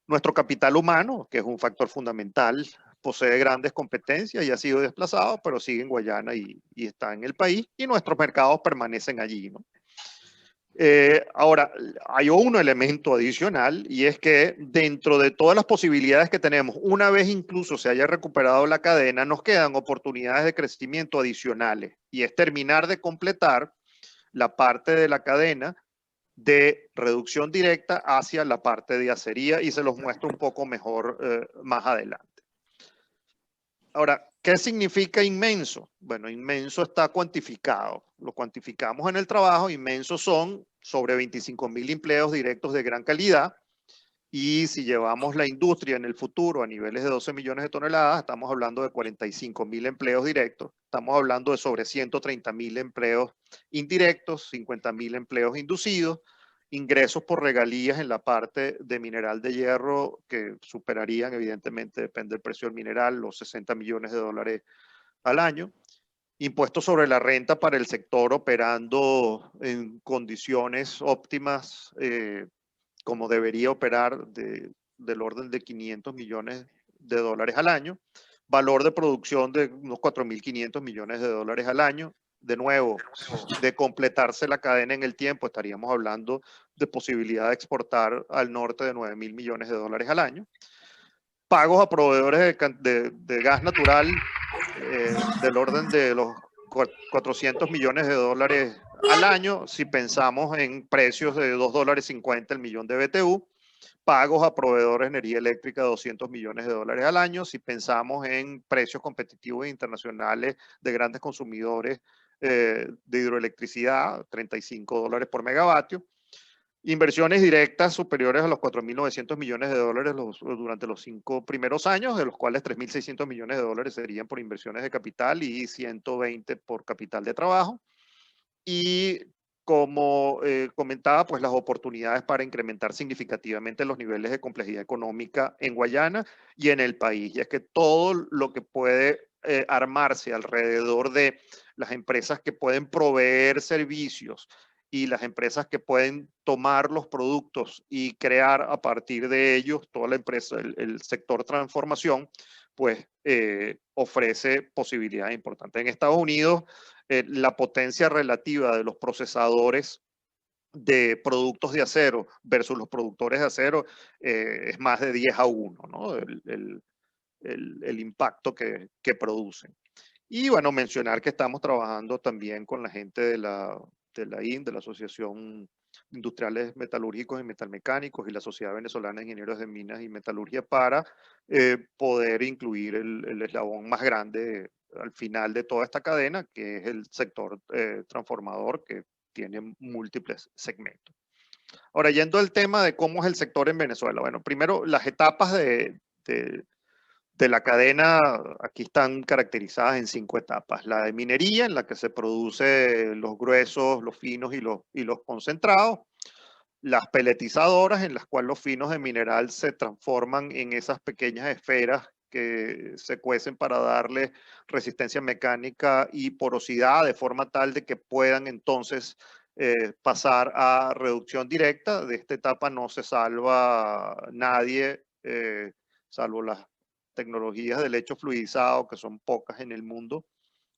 Nuestro capital humano, que es un factor fundamental, posee grandes competencias y ha sido desplazado, pero sigue en Guayana y está en el país, y nuestros mercados permanecen allí, ¿no? Ahora, hay un elemento adicional, y es que dentro de todas las posibilidades que tenemos, una vez incluso se haya recuperado la cadena, nos quedan oportunidades de crecimiento adicionales, y es terminar de completar la parte de la cadena de reducción directa hacia la parte de acería, y se los muestro un poco mejor más adelante. Ahora, ¿qué significa inmenso? Bueno, inmenso está cuantificado. Lo cuantificamos en el trabajo. Inmensos son sobre 25.000 empleos directos de gran calidad. Y si llevamos la industria en el futuro a niveles de 12 millones de toneladas, estamos hablando de 45.000 empleos directos. Estamos hablando de sobre 130.000 empleos indirectos, 50.000 empleos inducidos, ingresos por regalías en la parte de mineral de hierro que superarían, evidentemente, depende del precio del mineral, los 60 millones de dólares al año. Impuestos sobre la renta para el sector operando en condiciones óptimas, como debería operar, del orden de 500 millones de dólares al año. Valor de producción de unos 4.500 millones de dólares al año. De nuevo, de completarse la cadena en el tiempo, estaríamos hablando de posibilidad de exportar al norte de 9.000 millones de dólares al año. Pagos a proveedores de gas natural del orden de los 400 millones de dólares al año, si pensamos en precios de $2.50 el millón de BTU. Pagos a proveedores de energía eléctrica de 200 millones de dólares al año, si pensamos en precios competitivos internacionales de grandes consumidores de hidroelectricidad, $35 por megavatio. Inversiones directas superiores a los 4.900 millones de dólares durante los 5 primeros años, de los cuales 3.600 millones de dólares serían por inversiones de capital y 120 por capital de trabajo. Y como comentaba, pues las oportunidades para incrementar significativamente los niveles de complejidad económica en Guayana y en el país. Y es que todo lo que puede armarse alrededor de las empresas que pueden proveer servicios y las empresas que pueden tomar los productos y crear a partir de ellos, toda la empresa, el sector transformación, pues ofrece posibilidades importantes. En Estados Unidos, la potencia relativa de los procesadores de productos de acero versus los productores de acero es más de 10-1, ¿no? El impacto que producen. Y bueno, mencionar que estamos trabajando también con la gente de la AIN, de la Asociación industriales metalúrgicos y metalmecánicos y la Sociedad Venezolana de Ingenieros de Minas y Metalurgia para poder incluir el eslabón más grande al final de toda esta cadena, que es el sector transformador, que tiene múltiples segmentos. Ahora, yendo al tema de cómo es el sector en Venezuela. Bueno, primero, las etapas de la cadena aquí están caracterizadas en 5 etapas. La de minería, en la que se produce los gruesos, los finos y los concentrados. Las peletizadoras, en las cuales los finos de mineral se transforman en esas pequeñas esferas que se cuecen para darle resistencia mecánica y porosidad, de forma tal de que puedan entonces pasar a reducción directa. De esta etapa no se salva nadie, salvo las tecnologías de lecho fluidizado, que son pocas en el mundo.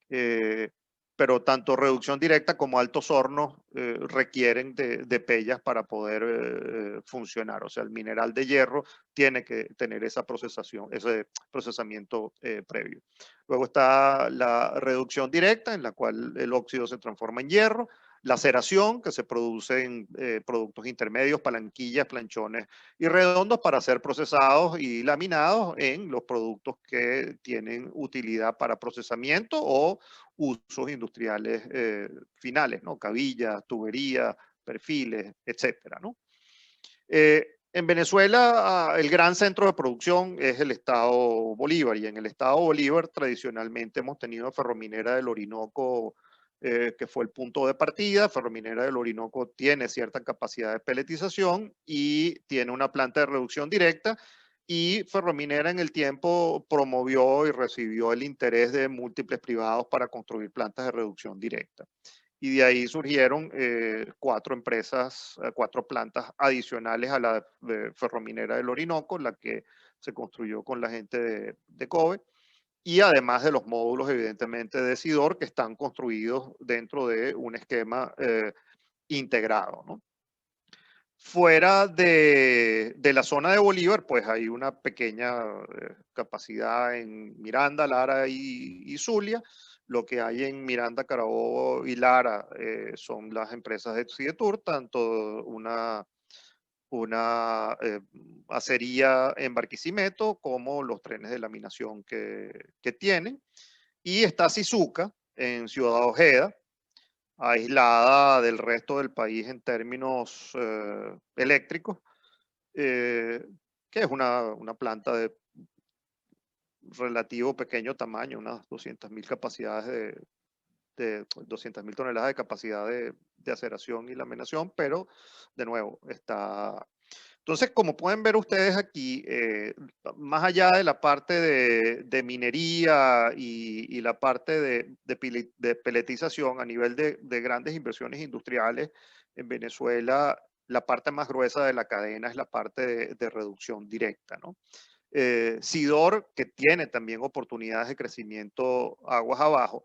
Pero tanto reducción directa como altos hornos requieren de pellas para poder funcionar. O sea, el mineral de hierro tiene que tener esa procesación, ese procesamiento previo. Luego está la reducción directa, en la cual el óxido se transforma en hierro. La aceración, que se produce en productos intermedios, palanquillas, planchones y redondos para ser procesados y laminados en los productos que tienen utilidad para procesamiento o usos industriales finales, ¿no? Cabillas, tuberías, perfiles, etcétera, ¿no? En Venezuela, el gran centro de producción es el estado Bolívar, y en el estado Bolívar tradicionalmente hemos tenido Ferrominera del Orinoco, que fue el punto de partida. Ferrominera del Orinoco tiene cierta capacidad de peletización y tiene una planta de reducción directa, y Ferrominera en el tiempo promovió y recibió el interés de múltiples privados para construir plantas de reducción directa. Y de ahí surgieron 4 empresas, 4 plantas adicionales a la de Ferrominera del Orinoco, la que se construyó con la gente de COVE, y además de los módulos, evidentemente, de Sidor, que están construidos dentro de un esquema integrado, ¿no? Fuera de la zona de Bolívar, pues hay una pequeña capacidad en Miranda, Lara y Zulia. Lo que hay en Miranda, Carabobo y Lara son las empresas de Sidetur, tanto una acería en Barquisimeto como los trenes de laminación que tienen. Y está Sizuca en Ciudad Ojeda, aislada del resto del país en términos eléctricos, que es una planta de relativo pequeño tamaño, unas 200.000 capacidades de 200.000 toneladas de capacidad de aceración y laminación, pero de nuevo está. Entonces, como pueden ver ustedes aquí, más allá de la parte de minería y la parte de peletización a nivel de grandes inversiones industriales en Venezuela, la parte más gruesa de la cadena es la parte de reducción directa, ¿no? Sidor, que tiene también oportunidades de crecimiento aguas abajo,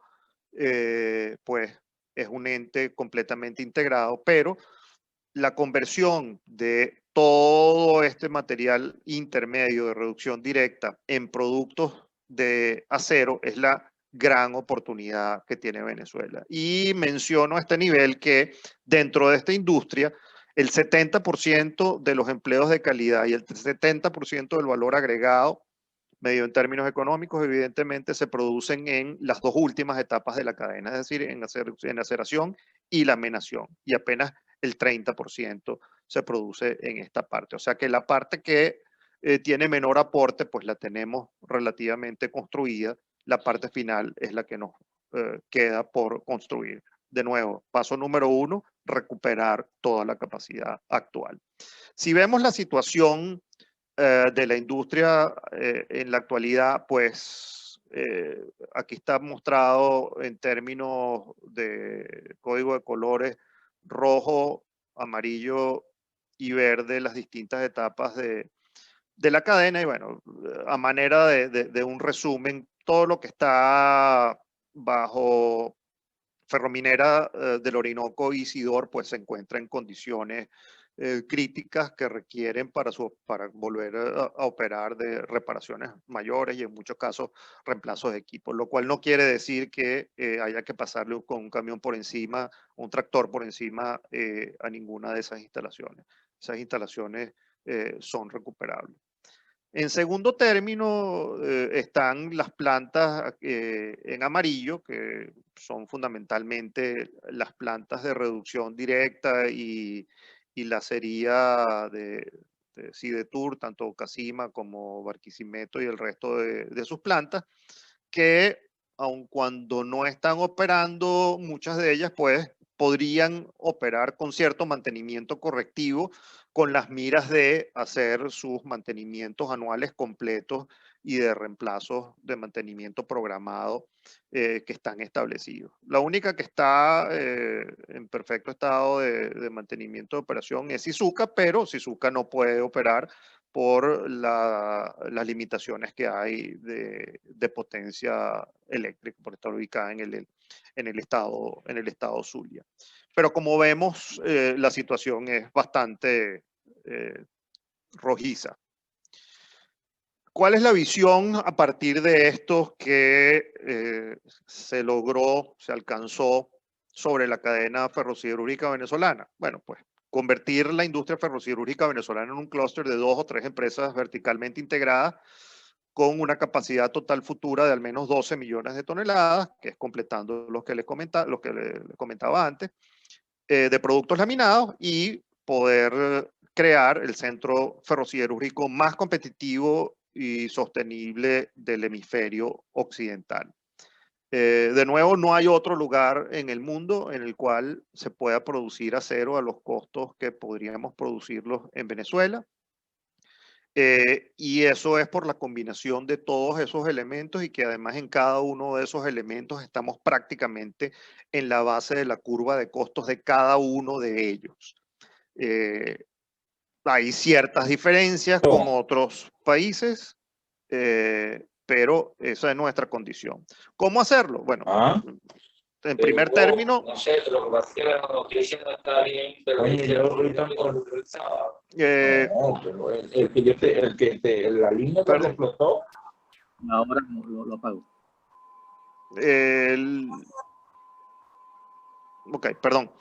pues es un ente completamente integrado, pero la conversión de todo este material intermedio de reducción directa en productos de acero es la gran oportunidad que tiene Venezuela. Y menciono a este nivel que dentro de esta industria, el 70% de los empleos de calidad y el 70% del valor agregado, medio en términos económicos, evidentemente se producen en las 2 últimas etapas de la cadena, es decir, en aceración y laminación, y apenas el 30% se produce en esta parte. O sea que la parte que tiene menor aporte, pues la tenemos relativamente construida. La parte final es la que nos queda por construir. De nuevo, paso número 1, recuperar toda la capacidad actual. Si vemos la situación de la industria en la actualidad, pues aquí está mostrado en términos de código de colores rojo, amarillo y verde las distintas etapas de la cadena. Y bueno, a manera de un resumen, todo lo que está bajo Ferrominera del Orinoco y Sidor pues se encuentra en condiciones críticas que requieren para volver a operar de reparaciones mayores y en muchos casos reemplazos de equipos, lo cual no quiere decir que haya que pasarle con un camión por encima, un tractor por encima a ninguna de esas instalaciones. Esas instalaciones son recuperables. En segundo término, están las plantas en amarillo, que son fundamentalmente las plantas de reducción directa y la sería de Sidetur, tanto Cacima como Barquisimeto y el resto de sus plantas, que aun cuando no están operando, muchas de ellas pues podrían operar con cierto mantenimiento correctivo con las miras de hacer sus mantenimientos anuales completos y de reemplazos de mantenimiento programado que están establecidos. La única que está en perfecto estado de mantenimiento de operación es Shizuka, pero Shizuka no puede operar por las limitaciones que hay de potencia eléctrica, por estar ubicada en el estado Zulia. Pero como vemos, la situación es bastante rojiza. ¿Cuál es la visión a partir de esto que se logró, se alcanzó sobre la cadena ferrosiderúrgica venezolana? Bueno, pues convertir la industria ferrosiderúrgica venezolana en un clúster de 2 o 3 empresas verticalmente integradas con una capacidad total futura de al menos 12 millones de toneladas, que es completando lo que les comentaba antes, de productos laminados y poder crear el centro ferrosiderúrgico más competitivo y sostenible del hemisferio occidental. De nuevo, no hay otro lugar en el mundo en el cual se pueda producir acero a los costos que podríamos producirlos en Venezuela. Y eso es por la combinación de todos esos elementos y que además en cada uno de esos elementos estamos prácticamente en la base de la curva de costos de cada uno de ellos. Hay ciertas diferencias con otros países, pero esa es nuestra condición. ¿Cómo hacerlo? Bueno, en primer término... No sé, lo que pasa es que la noticia no está bien, pero la línea que te explotó. Ahora lo apago. Ok, perdón.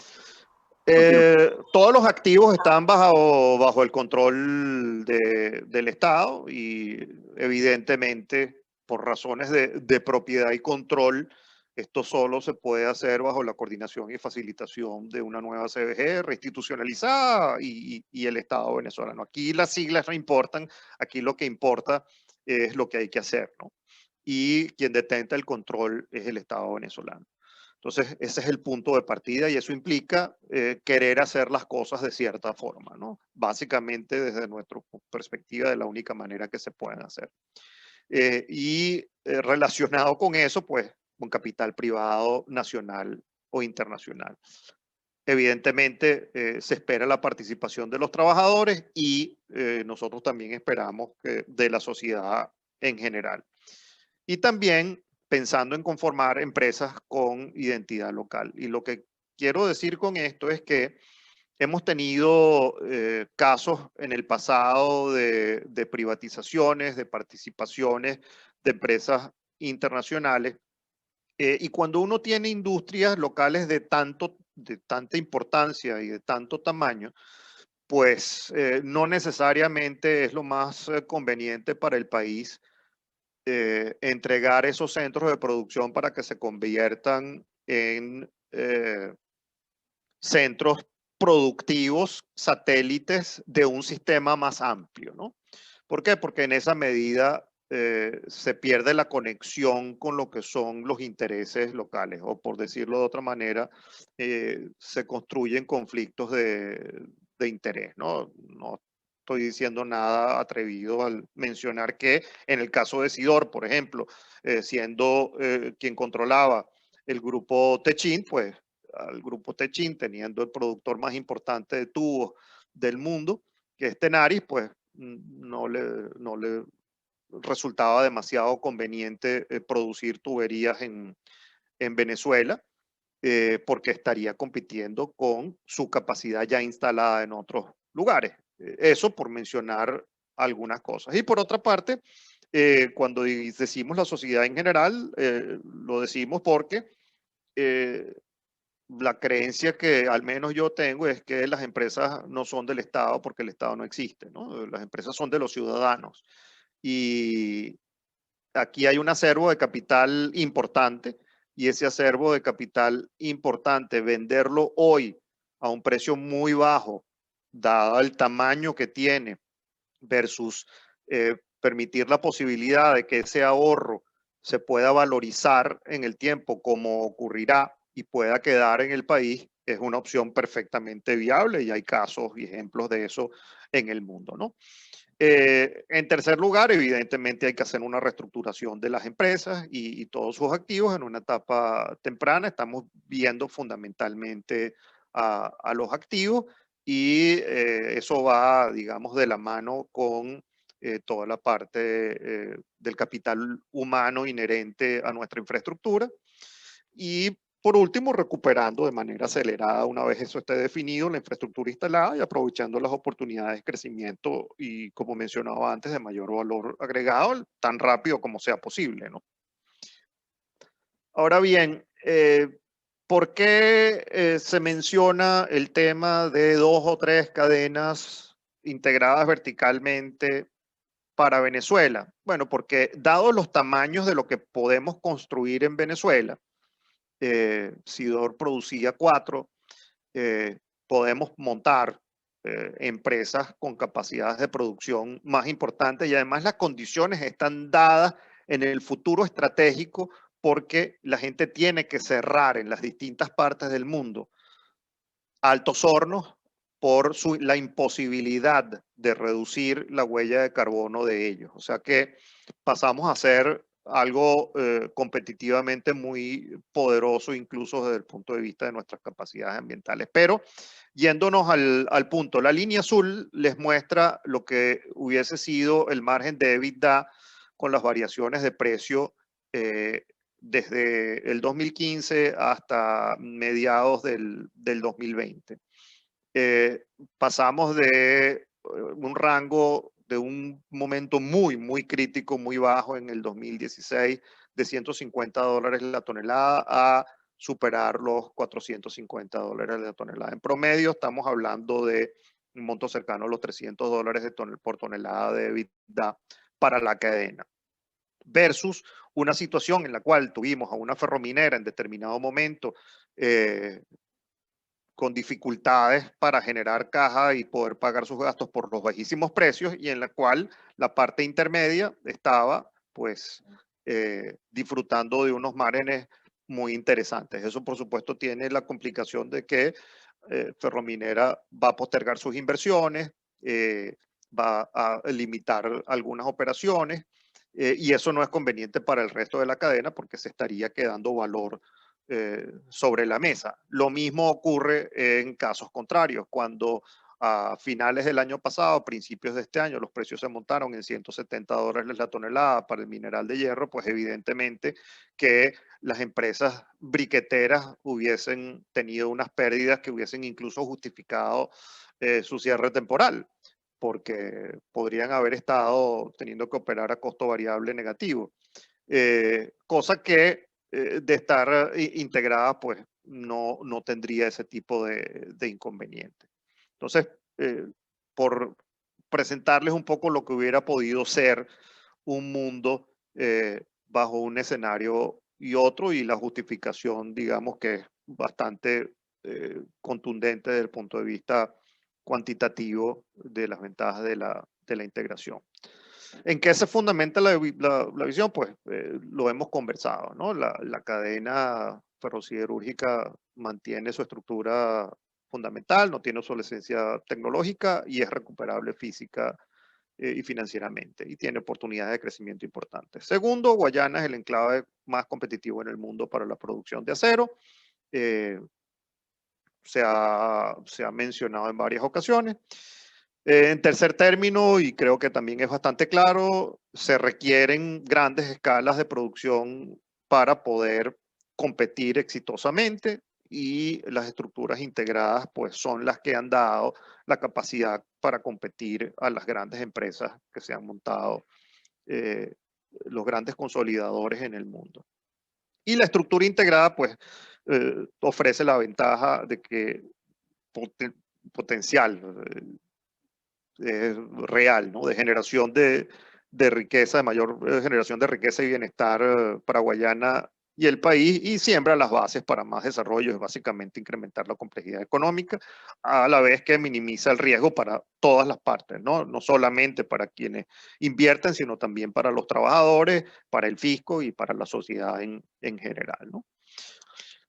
Todos los activos están bajo el control del Estado y evidentemente por razones de propiedad y control, esto solo se puede hacer bajo la coordinación y facilitación de una nueva CBG reinstitucionalizada y el Estado venezolano. Aquí las siglas no importan, aquí lo que importa es lo que hay que hacer, ¿no? Y quien detenta el control es el Estado venezolano. Entonces, ese es el punto de partida y eso implica querer hacer las cosas de cierta forma, ¿no? Básicamente, desde nuestra perspectiva, de la única manera que se pueden hacer. Relacionado con eso, pues, con capital privado nacional o internacional. Evidentemente, se espera la participación de los trabajadores y nosotros también esperamos de la sociedad en general. Y también pensando en conformar empresas con identidad local. Y lo que quiero decir con esto es que hemos tenido casos en el pasado de privatizaciones, de participaciones de empresas internacionales. Y cuando uno tiene industrias locales de tanta importancia y de tanto tamaño, pues no necesariamente es lo más conveniente para el país entregar esos centros de producción para que se conviertan en centros productivos satélites de un sistema más amplio, ¿no? ¿Por qué? Porque en esa medida se pierde la conexión con lo que son los intereses locales, o por decirlo de otra manera, se construyen conflictos de interés, ¿no? No estoy diciendo nada atrevido al mencionar que en el caso de Sidor, por ejemplo, siendo quien controlaba el grupo Techin, pues al grupo Techin, teniendo el productor más importante de tubos del mundo, que es Tenaris, pues no le resultaba demasiado conveniente producir tuberías en Venezuela, porque estaría compitiendo con su capacidad ya instalada en otros lugares. Eso por mencionar algunas cosas. Y por otra parte, cuando decimos la sociedad en general, lo decimos porque la creencia que al menos yo tengo es que las empresas no son del Estado porque el Estado no existe, ¿no? Las empresas son de los ciudadanos. Y aquí hay un acervo de capital importante, y ese acervo de capital importante, venderlo hoy a un precio muy bajo, dado el tamaño que tiene, versus permitir la posibilidad de que ese ahorro se pueda valorizar en el tiempo, como ocurrirá, y pueda quedar en el país, es una opción perfectamente viable, y hay casos y ejemplos de eso en el mundo, ¿no? En tercer lugar, evidentemente hay que hacer una reestructuración de las empresas y todos sus activos en una etapa temprana. Estamos viendo fundamentalmente a los activos, y eso va, digamos, de la mano con toda la parte del capital humano inherente a nuestra infraestructura. Y por último, recuperando de manera acelerada, una vez eso esté definido, la infraestructura instalada, y aprovechando las oportunidades de crecimiento y, como mencionaba antes, de mayor valor agregado tan rápido como sea posible, ¿no? Ahora bien, ¿por qué se menciona el tema de 2 o 3 cadenas integradas verticalmente para Venezuela? Bueno, porque dado los tamaños de lo que podemos construir en Venezuela, Sidor producía 4, podemos montar empresas con capacidades de producción más importantes, y además las condiciones están dadas en el futuro estratégico, porque la gente tiene que cerrar en las distintas partes del mundo Altos Hornos por la imposibilidad de reducir la huella de carbono de ellos. O sea que pasamos a ser algo competitivamente muy poderoso, incluso desde el punto de vista de nuestras capacidades ambientales. Pero yéndonos al punto, la línea azul les muestra lo que hubiese sido el margen de EBITDA con las variaciones de precio desde el 2015 hasta mediados del 2020. Pasamos de un rango, de un momento muy crítico, muy bajo en el 2016, de $150 la tonelada, a superar los $450 la tonelada. En promedio estamos hablando de un monto cercano a los $300 por tonelada de EBITDA para la cadena, versus una situación en la cual tuvimos a una ferrominera en determinado momento con dificultades para generar caja y poder pagar sus gastos por los bajísimos precios, y en la cual la parte intermedia estaba pues disfrutando de unos márgenes muy interesantes. Eso por supuesto tiene la complicación de que Ferrominera va a postergar sus inversiones, va a limitar algunas operaciones, y eso no es conveniente para el resto de la cadena, porque se estaría quedando valor sobre la mesa. Lo mismo ocurre en casos contrarios, cuando a finales del año pasado, principios de este año, los precios se montaron en $170 la tonelada para el mineral de hierro, pues evidentemente que las empresas briqueteras hubiesen tenido unas pérdidas que hubiesen incluso justificado su cierre temporal, porque podrían haber estado teniendo que operar a costo variable negativo. Cosa que de estar integrada, pues no tendría ese tipo de inconveniente. Entonces, por presentarles un poco lo que hubiera podido ser un mundo bajo un escenario y otro, y la justificación, digamos, que es bastante contundente desde el punto de vista cuantitativo de las ventajas de la integración. ¿En qué se fundamenta la visión? Pues lo hemos conversado, ¿no? La cadena ferrosiderúrgica mantiene su estructura fundamental, no tiene obsolescencia tecnológica y es recuperable física y financieramente, y tiene oportunidades de crecimiento importantes. Segundo, Guayana es el enclave más competitivo en el mundo para la producción de acero. Se ha mencionado en varias ocasiones. En tercer término, y creo que también es bastante claro, se requieren grandes escalas de producción para poder competir exitosamente, y las estructuras integradas pues son las que han dado la capacidad para competir a las grandes empresas que se han montado, los grandes consolidadores en el mundo. Y la estructura integrada pues ofrece la ventaja de que potencial real, ¿no? De generación de riqueza, de mayor generación de riqueza y bienestar para Guayana y el país, y siembra las bases para más desarrollo, es básicamente incrementar la complejidad económica, a la vez que minimiza el riesgo para todas las partes, ¿no? No solamente para quienes invierten, sino también para los trabajadores, para el fisco y para la sociedad en general, ¿no?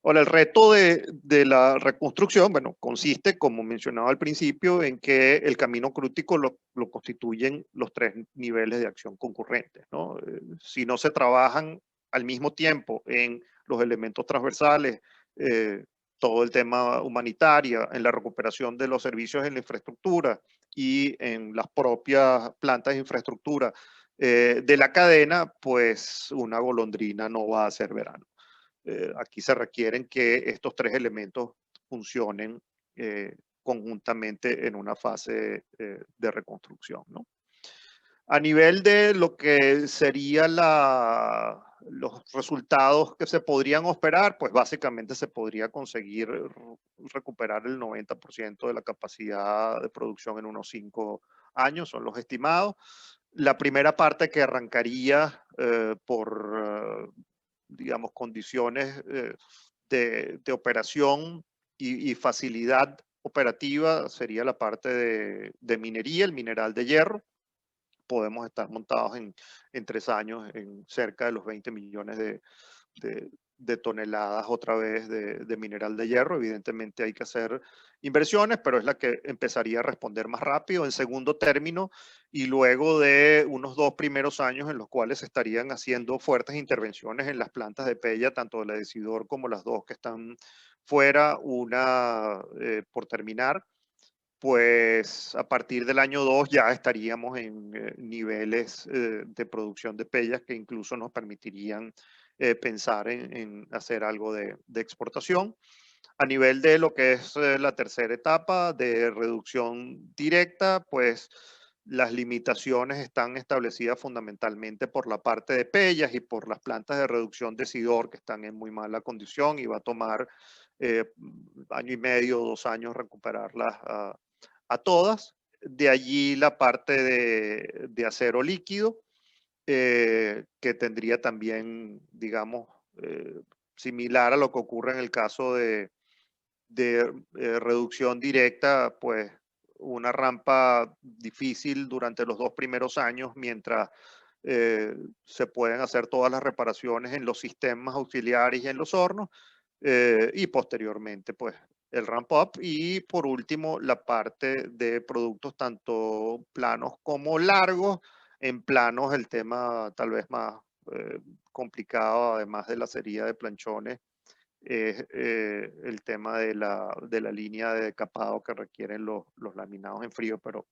Ahora, el reto de la reconstrucción, bueno, consiste, como mencionaba al principio, en que el camino crítico lo constituyen los 3 niveles de acción concurrentes, ¿no? Si no se trabajan al mismo tiempo en los elementos transversales, todo el tema humanitario, en la recuperación de los servicios en la infraestructura y en las propias plantas de infraestructura de la cadena, pues una golondrina no va a hacer verano. Aquí se requieren que estos 3 elementos funcionen conjuntamente en una fase de reconstrucción, ¿no? A nivel de lo que serían los resultados que se podrían esperar, pues básicamente se podría conseguir recuperar el 90% de la capacidad de producción en unos 5 años, son los estimados. La primera parte que arrancaría por digamos, condiciones de operación y facilidad operativa sería la parte de minería, el mineral de hierro. Podemos estar montados en 3 años en cerca de los 20 millones de toneladas otra vez de mineral de hierro. Evidentemente hay que hacer inversiones, pero es la que empezaría a responder más rápido. En segundo término, y luego de unos 2 primeros años en los cuales se estarían haciendo fuertes intervenciones en las plantas de Pella, tanto de la de Sidor como las 2 que están fuera, una por terminar, pues a partir del año 2 ya estaríamos en niveles de producción de pellas que incluso nos permitirían pensar en hacer algo de exportación. A nivel de lo que es la tercera etapa de reducción directa, pues las limitaciones están establecidas fundamentalmente por la parte de pellas y por las plantas de reducción de Sidor que están en muy mala condición y va a tomar año y medio, 2 años recuperarlas a todas. De allí la parte de acero líquido, que tendría también, digamos, similar a lo que ocurre en el caso de reducción directa, pues una rampa difícil durante los 2 primeros años mientras se pueden hacer todas las reparaciones en los sistemas auxiliares y en los hornos, y posteriormente pues el ramp up, y por último la parte de productos tanto planos como largos. En planos el tema tal vez más complicado, además de la acería de planchones, es el tema de la línea de decapado que requieren los laminados en frío, pero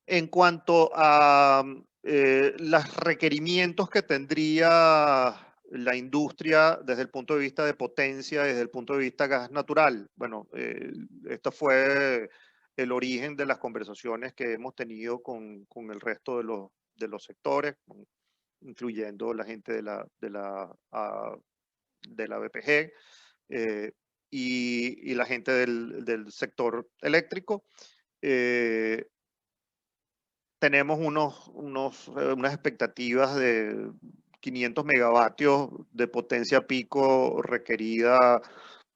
en cuanto a los requerimientos que tendría la industria desde el punto de vista de potencia, desde el punto de vista gas natural, bueno, esto fue el origen de las conversaciones que hemos tenido con el resto de los sectores, incluyendo la gente de la BPG y la gente del sector eléctrico. Tenemos unas expectativas de 500 megavatios de potencia pico requerida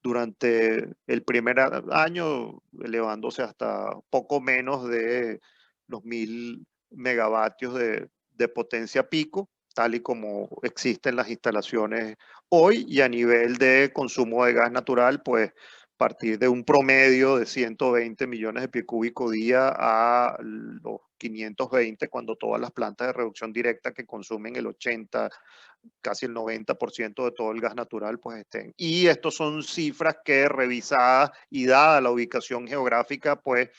durante el primer año, elevándose hasta poco menos de los 1000 megavatios de potencia pico, tal y como existen las instalaciones hoy, y a nivel de consumo de gas natural, pues partir de un promedio de 120 millones de pies cúbicos día a los 520 cuando todas las plantas de reducción directa que consumen el 80, casi el 90% de todo el gas natural pues estén. Y estos son cifras que revisadas y dada la ubicación geográfica pues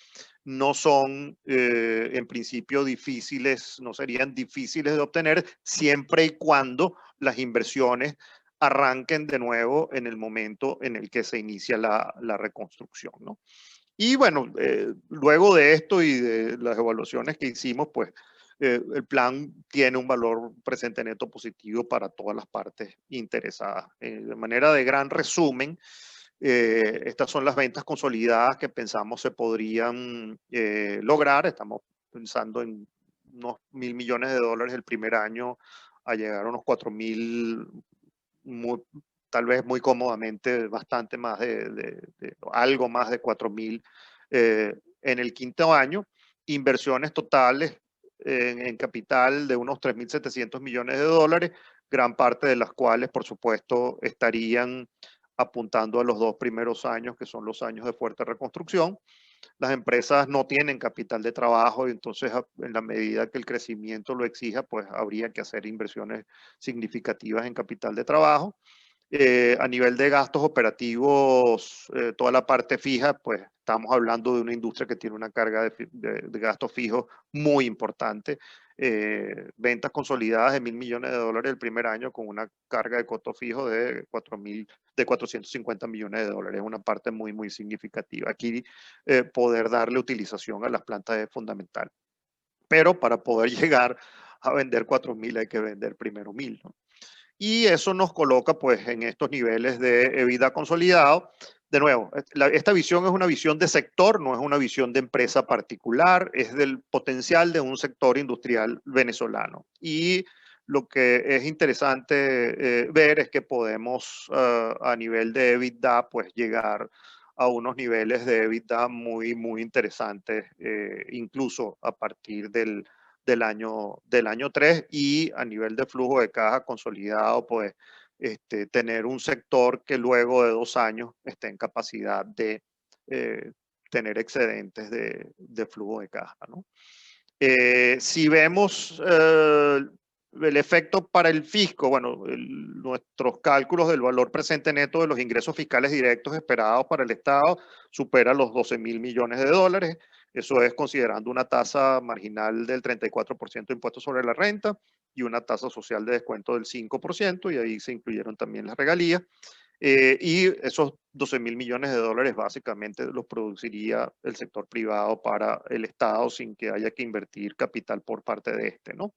no son en principio difíciles, no serían difíciles de obtener siempre y cuando las inversiones arranquen de nuevo en el momento en el que se inicia la reconstrucción, ¿no? Y bueno, luego de esto y de las evaluaciones que hicimos, pues el plan tiene un valor presente neto positivo para todas las partes interesadas. De manera de gran resumen, estas son las ventas consolidadas que pensamos se podrían lograr. Estamos pensando en unos $1.000 millones el primer año, a llegar a unos 4.000, tal vez muy cómodamente, bastante más algo más de 4.000 en el quinto año. Inversiones totales en capital de unos $3.700 millones, gran parte de las cuales, por supuesto, estarían apuntando a los 2 primeros años, que son los años de fuerte reconstrucción. Las empresas no tienen capital de trabajo y entonces en la medida que el crecimiento lo exija, pues habría que hacer inversiones significativas en capital de trabajo. A nivel de gastos operativos, toda la parte fija, pues estamos hablando de una industria que tiene una carga de gastos fijos muy importante. Ventas consolidadas de $1.000 millones el primer año con una carga de costo fijo de 450 millones de dólares. Es una parte muy, muy significativa. Aquí poder darle utilización a las plantas es fundamental. Pero para poder llegar a vender 4.000 hay que vender primero 1.000, ¿no? Y eso nos coloca pues en estos niveles de EBITDA consolidado. De nuevo, esta visión es una visión de sector, no es una visión de empresa particular, es del potencial de un sector industrial venezolano. Y lo que es interesante ver es que podemos a nivel de EBITDA pues llegar a unos niveles de EBITDA muy, muy interesantes, incluso a partir del año 3, y a nivel de flujo de caja consolidado, pues tener un sector que luego de 2 años esté en capacidad de tener excedentes de flujo de caja, ¿no? Si vemos el efecto para el fisco, bueno, nuestros cálculos del valor presente neto de los ingresos fiscales directos esperados para el Estado supera los $12.000 millones. Eso es considerando una tasa marginal del 34% de impuestos sobre la renta y una tasa social de descuento del 5%, y ahí se incluyeron también las regalías. Y esos $12.000 millones básicamente los produciría el sector privado para el Estado sin que haya que invertir capital por parte de este, ¿no?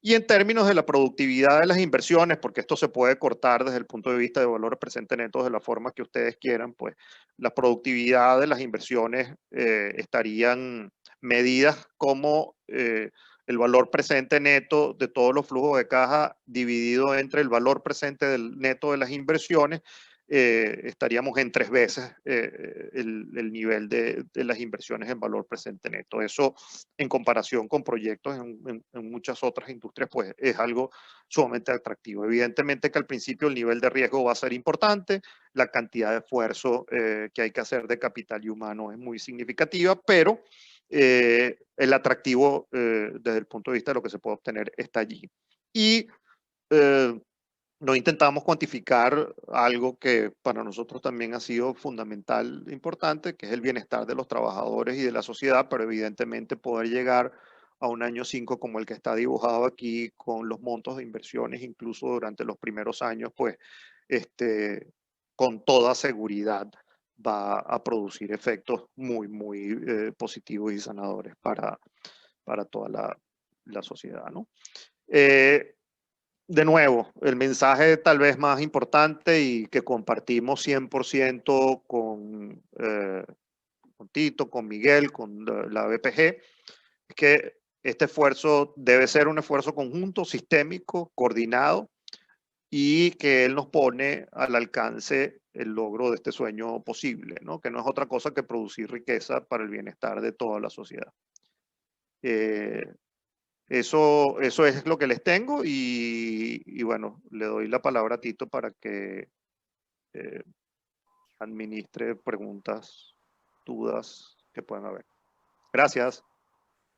Y en términos de la productividad de las inversiones, porque esto se puede cortar desde el punto de vista de valor presente neto de la forma que ustedes quieran, pues la productividad de las inversiones estarían medidas como el valor presente neto de todos los flujos de caja dividido entre el valor presente del neto de las inversiones. Estaríamos en 3 veces el nivel de las inversiones en valor presente neto. Eso, en comparación con proyectos en muchas otras industrias, pues es algo sumamente atractivo. Evidentemente que al principio el nivel de riesgo va a ser importante, la cantidad de esfuerzo que hay que hacer de capital y humano es muy significativa, pero el atractivo desde el punto de vista de lo que se puede obtener está allí. Y no intentamos cuantificar algo que para nosotros también ha sido fundamental, importante, que es el bienestar de los trabajadores y de la sociedad, pero evidentemente poder llegar a un año 5 como el que está dibujado aquí, con los montos de inversiones, incluso durante los primeros años, pues con toda seguridad va a producir efectos muy, muy positivos y sanadores para toda la sociedad, ¿no? De nuevo, el mensaje tal vez más importante y que compartimos 100% con Tito, con Miguel, con la BPG, es que este esfuerzo debe ser un esfuerzo conjunto, sistémico, coordinado, y que él nos pone al alcance el logro de este sueño posible, ¿no? Que no es otra cosa que producir riqueza para el bienestar de toda la sociedad. Eso es lo que les tengo y bueno, le doy la palabra a Tito para que administre preguntas, dudas que puedan haber. Gracias.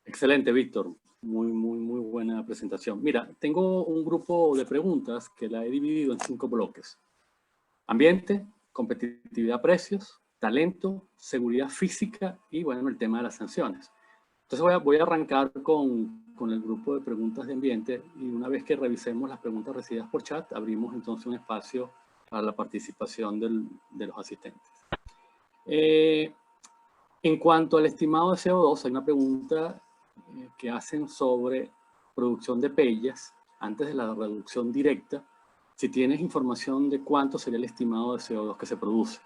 Excelente, Víctor. Muy, muy, muy buena presentación. Mira, tengo un grupo de preguntas que la he dividido en 5 bloques. Ambiente, competitividad, precios, talento, seguridad física y, bueno, el tema de las sanciones. Entonces voy a arrancar con el grupo de preguntas de ambiente, y una vez que revisemos las preguntas recibidas por chat, abrimos entonces un espacio para la participación de los asistentes. En cuanto al estimado de CO2, hay una pregunta que hacen sobre producción de pellas antes de la reducción directa. Si tienes información de cuánto sería el estimado de CO2 que se produce.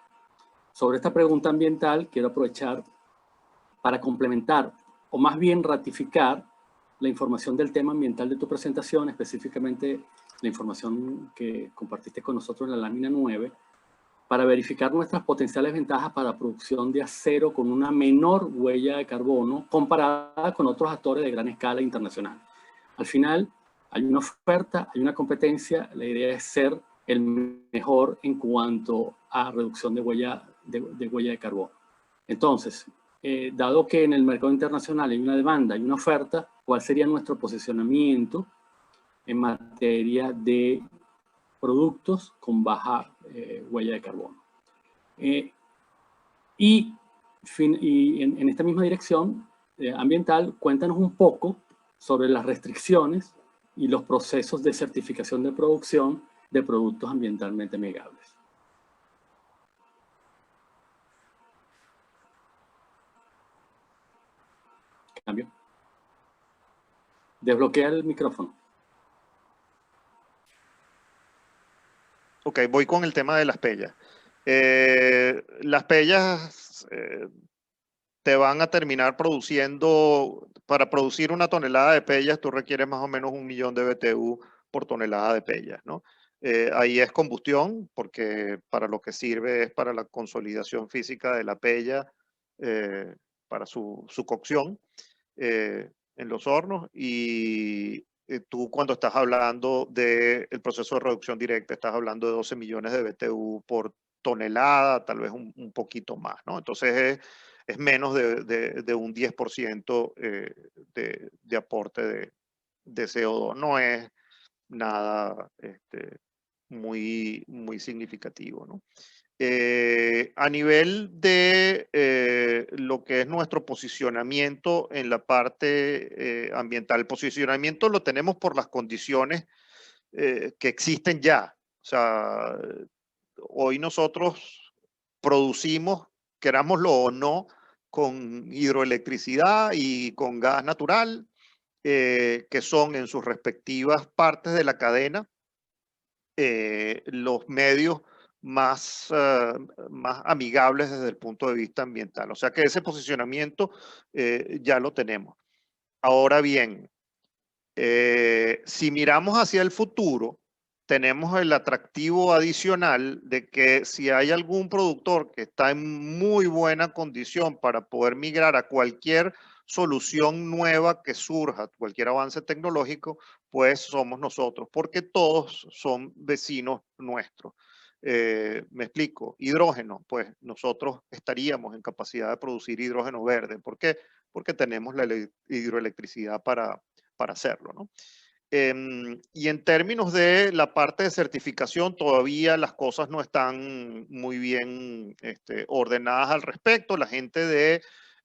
Sobre esta pregunta ambiental, quiero aprovechar para complementar, o más bien ratificar, la información del tema ambiental de tu presentación, específicamente la información que compartiste con nosotros en la lámina 9, para verificar nuestras potenciales ventajas para la producción de acero con una menor huella de carbono comparada con otros actores de gran escala internacional. Al final, hay una oferta, hay una competencia, la idea es ser el mejor en cuanto a reducción de huella de carbono. Entonces, dado que en el mercado internacional hay una demanda, hay una oferta, ¿cuál sería nuestro posicionamiento en materia de productos con baja huella de carbono? Y en esta misma dirección ambiental, cuéntanos un poco sobre las restricciones y los procesos de certificación de producción de productos ambientalmente amigables. Cambio. Desbloquea el micrófono. Ok, voy con el tema de las pellas. Las pellas te van a terminar produciendo, para producir una tonelada de pellas, tú requieres más o menos 1 millón de BTU por tonelada de pellas, ¿no? Ahí es combustión, porque para lo que sirve es para la consolidación física de la pella, para su cocción en los hornos. Y tú, cuando estás hablando del proceso de reducción directa, estás hablando de 12 millones de BTU por tonelada, tal vez un poquito más, ¿no? Entonces es menos de un 10% de aporte de CO2. No es nada muy significativo, ¿no? A nivel de lo que es nuestro posicionamiento en la parte ambiental, el posicionamiento lo tenemos por las condiciones que existen ya. O sea, hoy nosotros producimos, querámoslo o no, con hidroelectricidad y con gas natural, que son en sus respectivas partes de la cadena los medios más amigables desde el punto de vista ambiental. O sea que ese posicionamiento ya lo tenemos. Ahora bien, si miramos hacia el futuro, tenemos el atractivo adicional de que si hay algún productor que está en muy buena condición para poder migrar a cualquier solución nueva que surja, cualquier avance tecnológico, pues somos nosotros, porque todos son vecinos nuestros. Me explico, hidrógeno, pues nosotros estaríamos en capacidad de producir hidrógeno verde. ¿Por qué? Porque tenemos la hidroelectricidad para hacerlo, ¿no? Y en términos de la parte de certificación, todavía las cosas no están muy bien ordenadas al respecto. La gente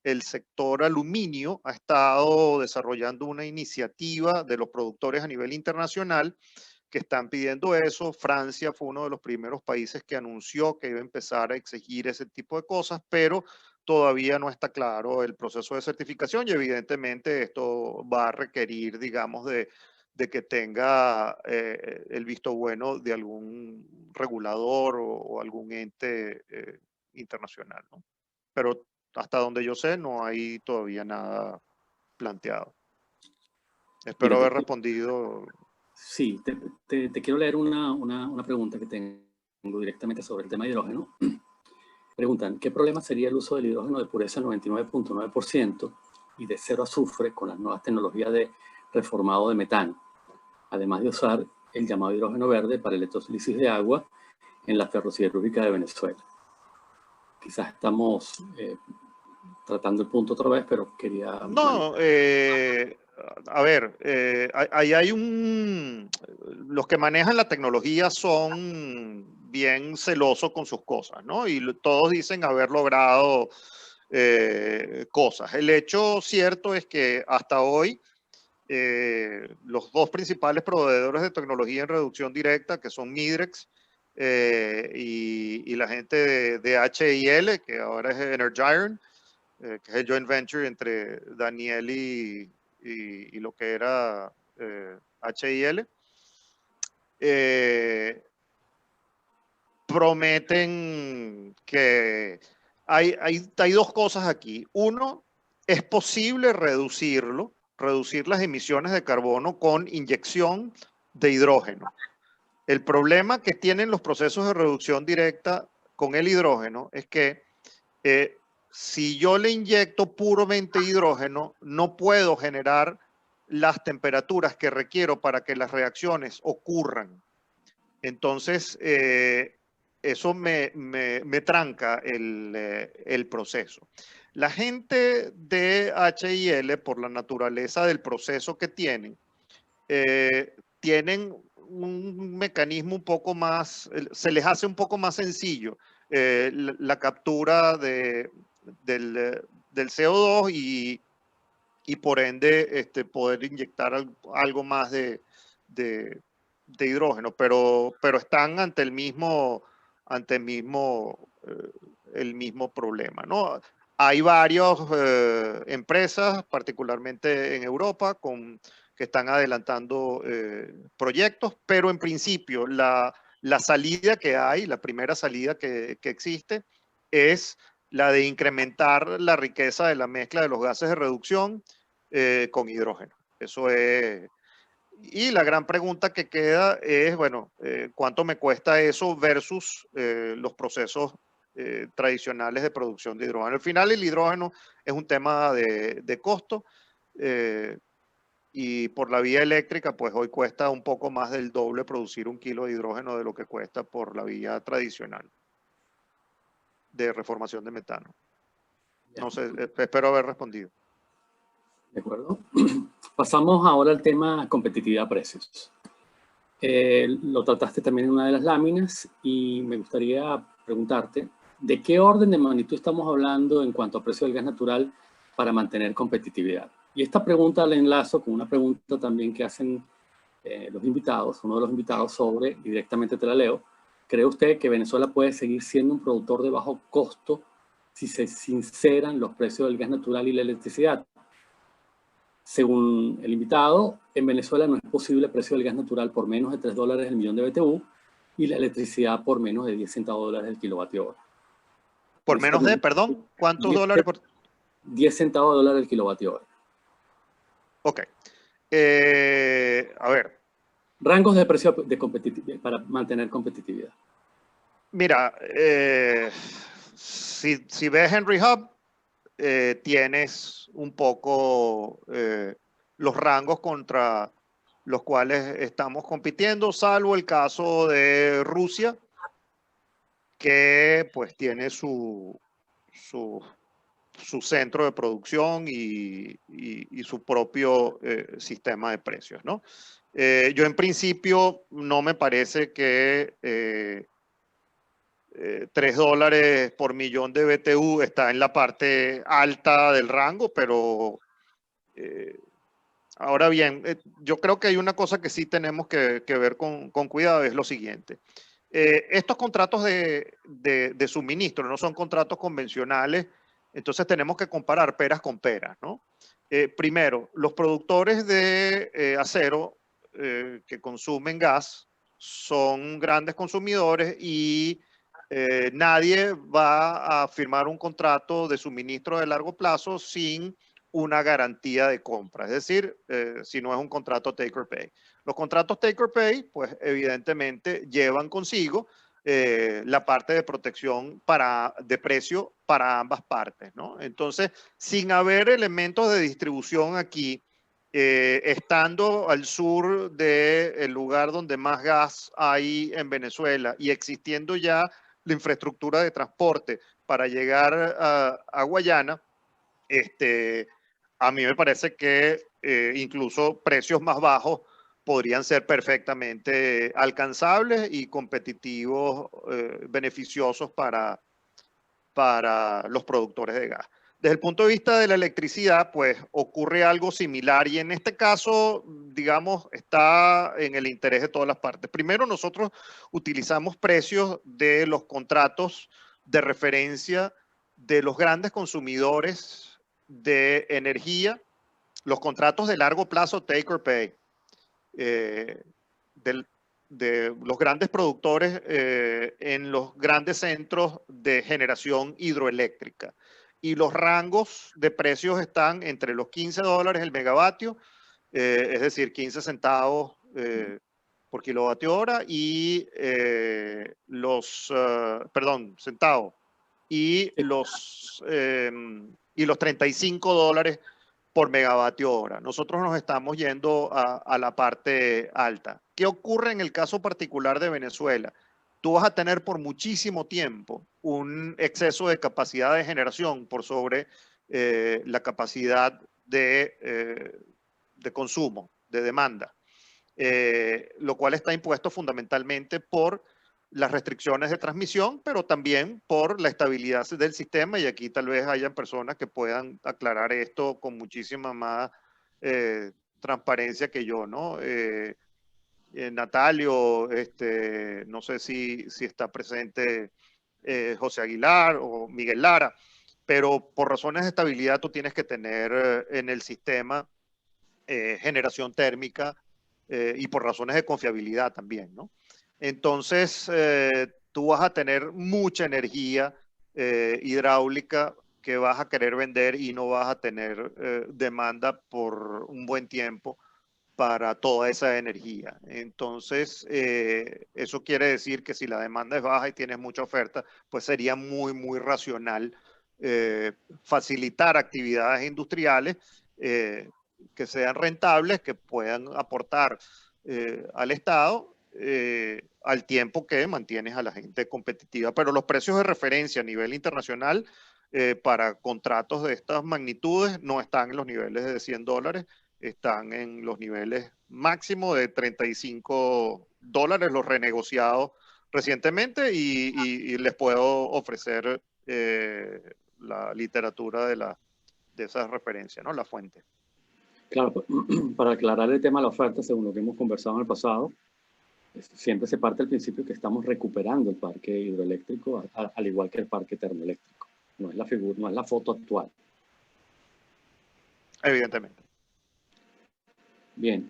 del sector aluminio ha estado desarrollando una iniciativa de los productores a nivel internacional que están pidiendo eso. Francia fue uno de los primeros países que anunció que iba a empezar a exigir ese tipo de cosas, pero todavía no está claro el proceso de certificación y evidentemente esto va a requerir, digamos, de que tenga el visto bueno de algún regulador o algún ente internacional, ¿no? Pero hasta donde yo sé no hay todavía nada planteado. Espero haber respondido. Sí, te quiero leer una pregunta que tengo directamente sobre el tema de hidrógeno. Preguntan, ¿qué problema sería el uso del hidrógeno de pureza 99.9% y de cero azufre con las nuevas tecnologías de reformado de metano? Además de usar el llamado hidrógeno verde para electrólisis de agua en la ferrosiderúrgica de Venezuela. Quizás estamos tratando el punto otra vez, pero quería... No, a ver, ahí hay los que manejan la tecnología son bien celosos con sus cosas, ¿no? Y todos dicen haber logrado cosas. El hecho cierto es que hasta hoy los dos principales proveedores de tecnología en reducción directa, que son Midrex y la gente de HIL, que ahora es Energiron, que es el joint venture entre Daniel y lo que era HIL, prometen que hay dos cosas aquí. Uno, es posible reducir las emisiones de carbono con inyección de hidrógeno. El problema que tienen los procesos de reducción directa con el hidrógeno es que si yo le inyecto puramente hidrógeno, no puedo generar las temperaturas que requiero para que las reacciones ocurran. Entonces, eso me tranca el proceso. La gente de HIL, por la naturaleza del proceso que tienen un mecanismo un poco más, se les hace un poco más sencillo la captura del CO2 y por ende poder inyectar algo más de hidrógeno, pero están ante el mismo problema, ¿no? Hay varias empresas, particularmente en Europa, que están adelantando proyectos, pero en principio la salida que hay, la primera salida que existe, es la de incrementar la riqueza de la mezcla de los gases de reducción con hidrógeno. Eso es. Y la gran pregunta que queda es, bueno, ¿cuánto me cuesta eso versus los procesos tradicionales de producción de hidrógeno? Al final el hidrógeno es un tema de costo y por la vía eléctrica, pues hoy cuesta un poco más del doble producir 1 kilo de hidrógeno de lo que cuesta por la vía tradicional de reformación de metano. No sé, espero haber respondido. De acuerdo. Pasamos ahora al tema competitividad-precios. Lo trataste también en una de las láminas y me gustaría preguntarte, ¿de qué orden de magnitud estamos hablando en cuanto a precio del gas natural para mantener competitividad? Y esta pregunta la enlazo con una pregunta también que hacen los invitados, uno de los invitados sobre, y directamente te la leo, ¿cree usted que Venezuela puede seguir siendo un productor de bajo costo si se sinceran los precios del gas natural y la electricidad? Según el invitado, en Venezuela no es posible el precio del gas natural por menos de $3 el millón de BTU y la electricidad por menos de 10 centavos dólares el kilovatio hora. Por menos de, perdón, ¿cuántos dólares? 10 centavos dólares el kilovatio hora. Ok. A ver. Rangos de precio de competitividad para mantener competitividad. Mira, si ves Henry Hub, tienes un poco los rangos contra los cuales estamos compitiendo, salvo el caso de Rusia, que pues tiene su centro de producción y su propio sistema de precios, ¿no? Yo en principio no me parece que $3 por millón de BTU está en la parte alta del rango, pero ahora bien, yo creo que hay una cosa que sí tenemos que ver con cuidado, es lo siguiente. Estos contratos de suministro no son contratos convencionales, entonces tenemos que comparar peras con peras, ¿no? Primero, los productores de acero que consumen gas son grandes consumidores y nadie va a firmar un contrato de suministro de largo plazo sin una garantía de compra, es decir, si no es un contrato take or pay. Los contratos take or pay, pues evidentemente llevan consigo la parte de protección de precio para ambas partes, ¿no? Entonces, sin haber elementos de distribución aquí, estando al sur del lugar donde más gas hay en Venezuela y existiendo ya la infraestructura de transporte para llegar a Guayana, a mí me parece que incluso precios más bajos podrían ser perfectamente alcanzables y competitivos, beneficiosos para los productores de gas. Desde el punto de vista de la electricidad, pues ocurre algo similar y en este caso, digamos, está en el interés de todas las partes. Primero, nosotros utilizamos precios de los contratos de referencia de los grandes consumidores de energía, los contratos de largo plazo, take or pay, de los grandes productores en los grandes centros de generación hidroeléctrica. Y los rangos de precios están entre los $15 el megavatio, es decir, 15 centavos por kilovatio hora, y centavos, y los $35 por megavatio hora. Nosotros nos estamos yendo a la parte alta. ¿Qué ocurre en el caso particular de Venezuela? Tú vas a tener por muchísimo tiempo un exceso de capacidad de generación por sobre la capacidad de consumo, de demanda, lo cual está impuesto fundamentalmente por las restricciones de transmisión, pero también por la estabilidad del sistema, y aquí tal vez hayan personas que puedan aclarar esto con muchísima más transparencia que yo, ¿no? Natalio, no sé si está presente José Aguilar o Miguel Lara, pero por razones de estabilidad tú tienes que tener en el sistema generación térmica y por razones de confiabilidad también, ¿no? Entonces, tú vas a tener mucha energía hidráulica que vas a querer vender y no vas a tener demanda por un buen tiempo para toda esa energía. Entonces, eso quiere decir que si la demanda es baja y tienes mucha oferta, pues sería muy racional facilitar actividades industriales que sean rentables, que puedan aportar al Estado al tiempo que mantienes a la gente competitiva. Pero los precios de referencia a nivel internacional para contratos de estas magnitudes no están en los niveles de $100, están en los niveles máximos de $35, los renegociados recientemente, y les puedo ofrecer la literatura de esas referencias, ¿no? La fuente. Claro, para aclarar el tema de la oferta, según lo que hemos conversado en el pasado, siempre se parte del principio que estamos recuperando el parque hidroeléctrico, al igual que el parque termoeléctrico. No es la figura, no es la foto actual. Evidentemente. Bien.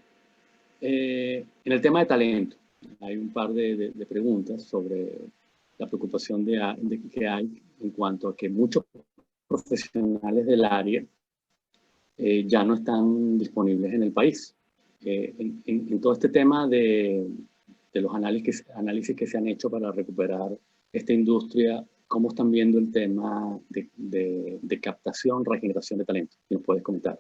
En el tema de talento, hay un par de preguntas sobre la preocupación que hay en cuanto a que muchos profesionales del área ya no están disponibles en el país. En todo este tema de los análisis que se han hecho para recuperar esta industria, ¿cómo están viendo el tema de captación, regeneración de talento? ¿Nos puedes comentar?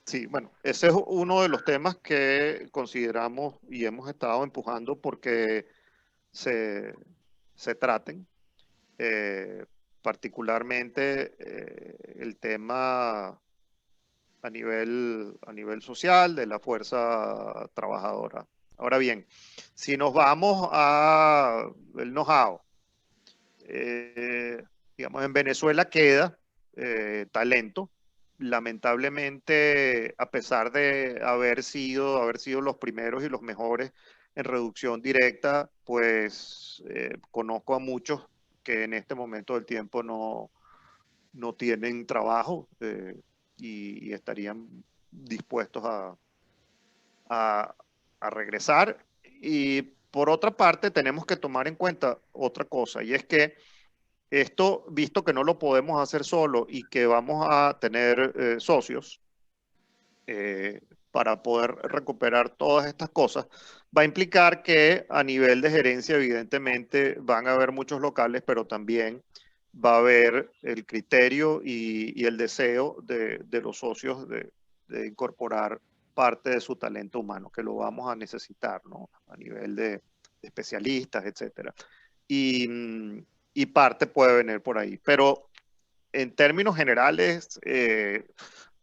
Sí, bueno, ese es uno de los temas que consideramos y hemos estado empujando porque se traten, particularmente el tema a nivel social de la fuerza trabajadora. Ahora bien, si nos vamos a el know-how, digamos, en Venezuela queda talento. Lamentablemente, a pesar de haber sido los primeros y los mejores en reducción directa, pues conozco a muchos que en este momento del tiempo no tienen trabajo y estarían dispuestos a regresar. Y por otra parte, tenemos que tomar en cuenta otra cosa, y es que esto, visto que no lo podemos hacer solo y que vamos a tener socios para poder recuperar todas estas cosas, va a implicar que a nivel de gerencia, evidentemente, van a haber muchos locales, pero también va a haber el criterio y el deseo de los socios de incorporar parte de su talento humano, que lo vamos a necesitar, ¿no? A nivel de especialistas, etcétera. Y parte puede venir por ahí. Pero en términos generales,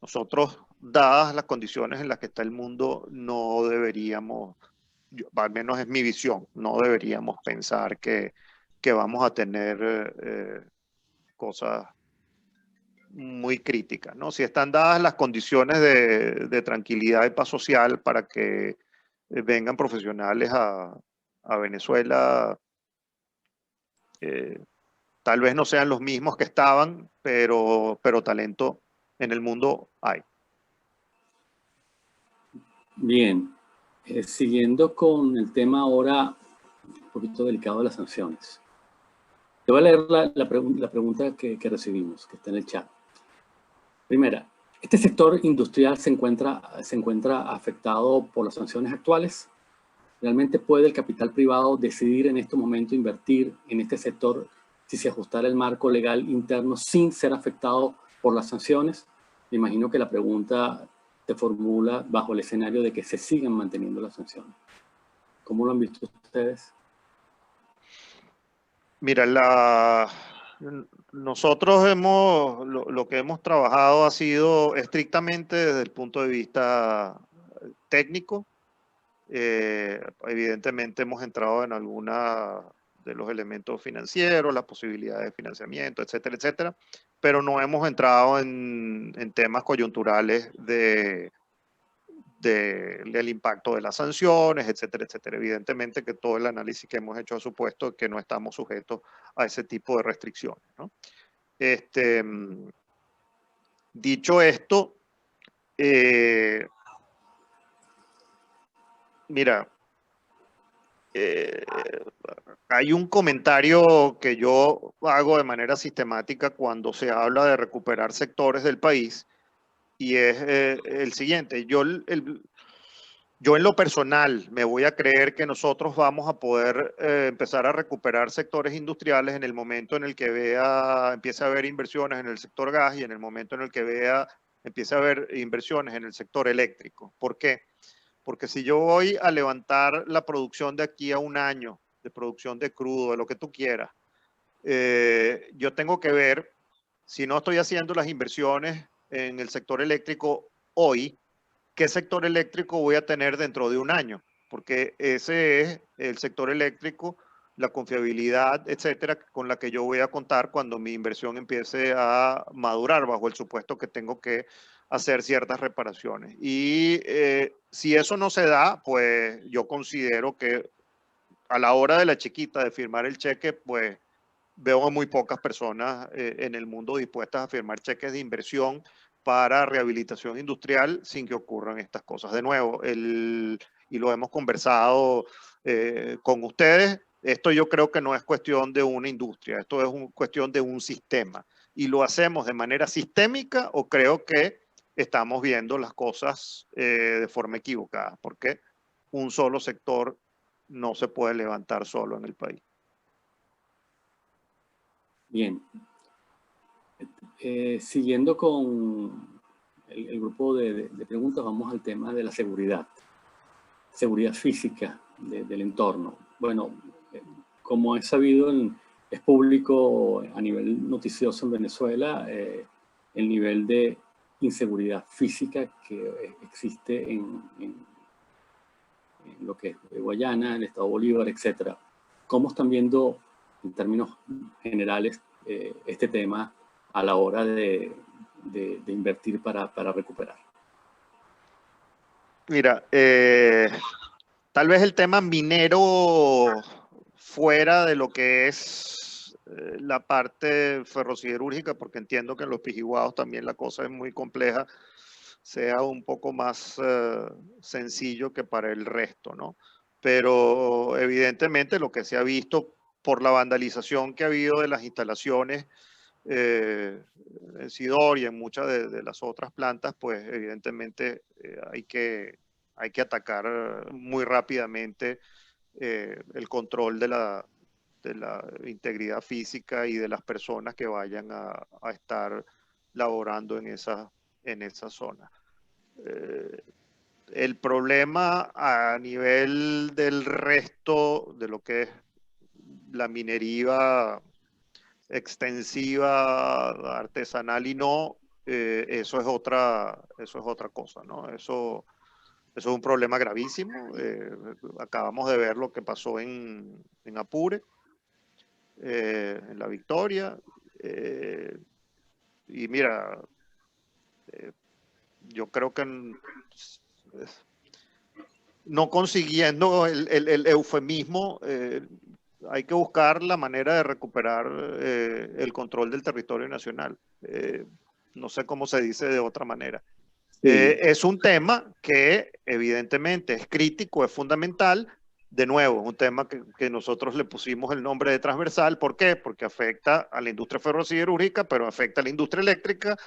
nosotros, dadas las condiciones en las que está el mundo, no deberíamos, al menos es mi visión, no deberíamos pensar que vamos a tener cosas muy crítica, ¿no? Si están dadas las condiciones de tranquilidad y paz social para que vengan profesionales a Venezuela, tal vez no sean los mismos que estaban, pero talento en el mundo hay. Bien, siguiendo con el tema ahora un poquito delicado de las sanciones. Te voy a leer la pregunta que recibimos, que está en el chat. Primera, ¿este sector industrial se encuentra afectado por las sanciones actuales? ¿Realmente puede el capital privado decidir en este momento invertir en este sector si se ajustara el marco legal interno sin ser afectado por las sanciones? Me imagino que la pregunta se formula bajo el escenario de que se sigan manteniendo las sanciones. ¿Cómo lo han visto ustedes? Mira, nosotros lo que hemos trabajado ha sido estrictamente desde el punto de vista técnico. Evidentemente hemos entrado en alguna de los elementos financieros, las posibilidades de financiamiento, etcétera, etcétera, pero no hemos entrado en temas coyunturales del impacto de las sanciones, etcétera, etcétera. Evidentemente que todo el análisis que hemos hecho ha supuesto que no estamos sujetos a ese tipo de restricciones, ¿no? Dicho esto, mira, hay un comentario que yo hago de manera sistemática cuando se habla de recuperar sectores del país y es el siguiente. Yo en lo personal me voy a creer que nosotros vamos a poder empezar a recuperar sectores industriales en el momento en el que empiece a haber inversiones en el sector gas y en el momento en el que empiece a haber inversiones en el sector eléctrico. ¿Por qué? Porque si yo voy a levantar la producción de aquí a un año, de producción de crudo, de lo que tú quieras, yo tengo que ver, si no estoy haciendo las inversiones en el sector eléctrico hoy, qué sector eléctrico voy a tener dentro de un año, porque ese es el sector eléctrico, la confiabilidad, etcétera, con la que yo voy a contar cuando mi inversión empiece a madurar, bajo el supuesto que tengo que hacer ciertas reparaciones. Y si eso no se da, pues yo considero que a la hora de la chiquita de firmar el cheque, pues veo a muy pocas personas en el mundo dispuestas a firmar cheques de inversión para rehabilitación industrial sin que ocurran estas cosas. De nuevo, y lo hemos conversado con ustedes, esto yo creo que no es cuestión de una industria, esto es cuestión de un sistema. Y lo hacemos de manera sistémica o creo que estamos viendo las cosas de forma equivocada, porque un solo sector no se puede levantar solo en el país. Bien. Siguiendo con el grupo de preguntas, vamos al tema de la seguridad física del entorno. Bueno, como es sabido, es público a nivel noticioso en Venezuela el nivel de inseguridad física que existe en lo que es Guayana, el Estado Bolívar, etc. ¿Cómo están viendo en términos generales este tema a la hora de invertir para recuperar? Mira, tal vez el tema minero fuera de lo que es la parte ferrosiderúrgica, porque entiendo que en los Pijiguaos también la cosa es muy compleja, sea un poco más sencillo que para el resto, ¿no? Pero evidentemente lo que se ha visto por la vandalización que ha habido de las instalaciones en Sidor y en muchas de las otras plantas, pues evidentemente hay que atacar muy rápidamente el control de la integridad física y de las personas que vayan a estar laborando en esa zona. El problema a nivel del resto de lo que es la minería extensiva, artesanal y no, eso es otra cosa, ¿no? Eso es un problema gravísimo. Acabamos de ver lo que pasó en Apure, en La Victoria. Y mira, yo creo que no consiguiendo el eufemismo, hay que buscar la manera de recuperar el control del territorio nacional. No sé cómo se dice de otra manera. Sí. Es un tema que evidentemente es crítico, es fundamental. De nuevo, es un tema que nosotros le pusimos el nombre de transversal. ¿Por qué? Porque afecta a la industria ferrosiderúrgica, pero afecta a la industria eléctrica,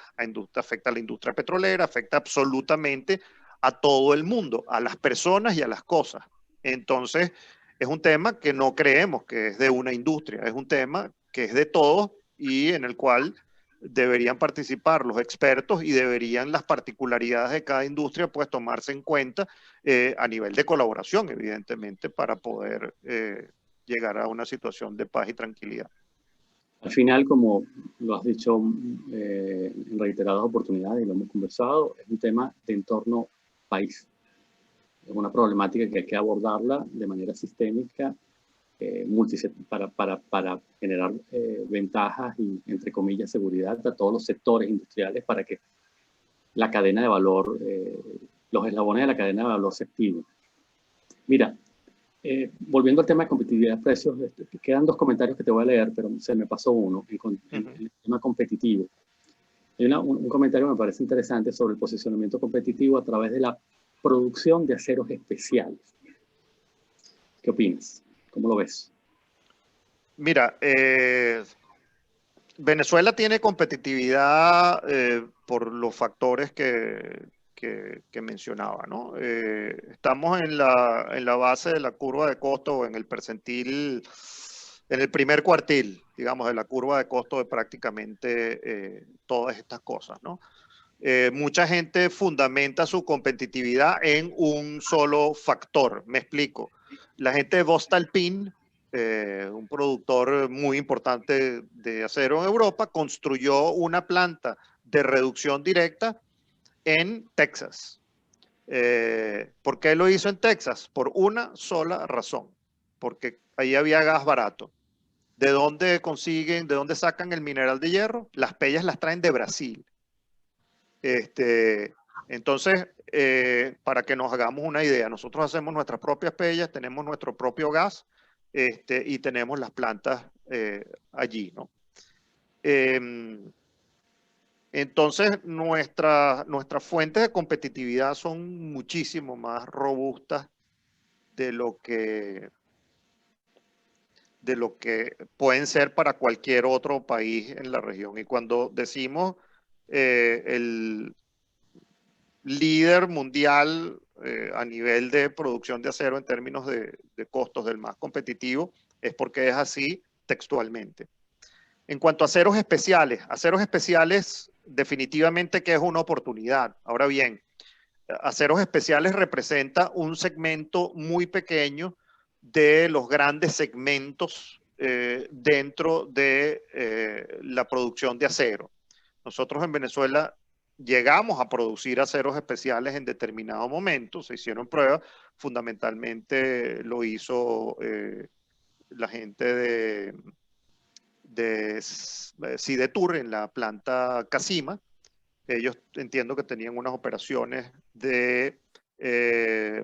afecta a la industria petrolera, afecta absolutamente a todo el mundo, a las personas y a las cosas. Entonces, es un tema que no creemos que es de una industria, es un tema que es de todos y en el cual deberían participar los expertos y deberían las particularidades de cada industria pues tomarse en cuenta a nivel de colaboración, evidentemente, para poder llegar a una situación de paz y tranquilidad. Al final, como lo has dicho en reiteradas oportunidades y lo hemos conversado, es un tema de entorno país. Es una problemática que hay que abordarla de manera sistémica para generar ventajas y, entre comillas, seguridad a todos los sectores industriales para que la cadena de valor, los eslabones de la cadena de valor se activen. Mira, volviendo al tema de competitividad de precios, quedan dos comentarios que te voy a leer, pero se me pasó uno, en el tema competitivo. Hay un comentario que me parece interesante sobre el posicionamiento competitivo a través de la producción de aceros especiales. ¿Qué opinas? ¿Cómo lo ves? Mira, Venezuela tiene competitividad por los factores que mencionaba, ¿no? Estamos en la base de la curva de costo o en el percentil, en el primer cuartil, digamos, de la curva de costo de prácticamente todas estas cosas, ¿no? Mucha gente fundamenta su competitividad en un solo factor. Me explico. La gente de Voestalpine, un productor muy importante de acero en Europa, construyó una planta de reducción directa en Texas. ¿Por qué lo hizo en Texas? Por una sola razón, porque ahí había gas barato. ¿De dónde consiguen, de dónde sacan el mineral de hierro? Las pellas las traen de Brasil. Entonces, para que nos hagamos una idea, nosotros hacemos nuestras propias pellas, tenemos nuestro propio gas y tenemos las plantas allí, ¿no? Entonces, nuestras fuentes de competitividad son muchísimo más robustas de lo que pueden ser para cualquier otro país en la región. Y cuando decimos el líder mundial a nivel de producción de acero en términos de costos, del más competitivo, es porque es así textualmente. En cuanto a aceros especiales definitivamente que es una oportunidad. Ahora bien, aceros especiales representa un segmento muy pequeño de los grandes segmentos dentro de la producción de acero. Nosotros en Venezuela llegamos a producir aceros especiales en determinado momento, se hicieron pruebas, fundamentalmente lo hizo la gente de Sidetur en la planta Casima. Ellos entiendo que tenían unas operaciones de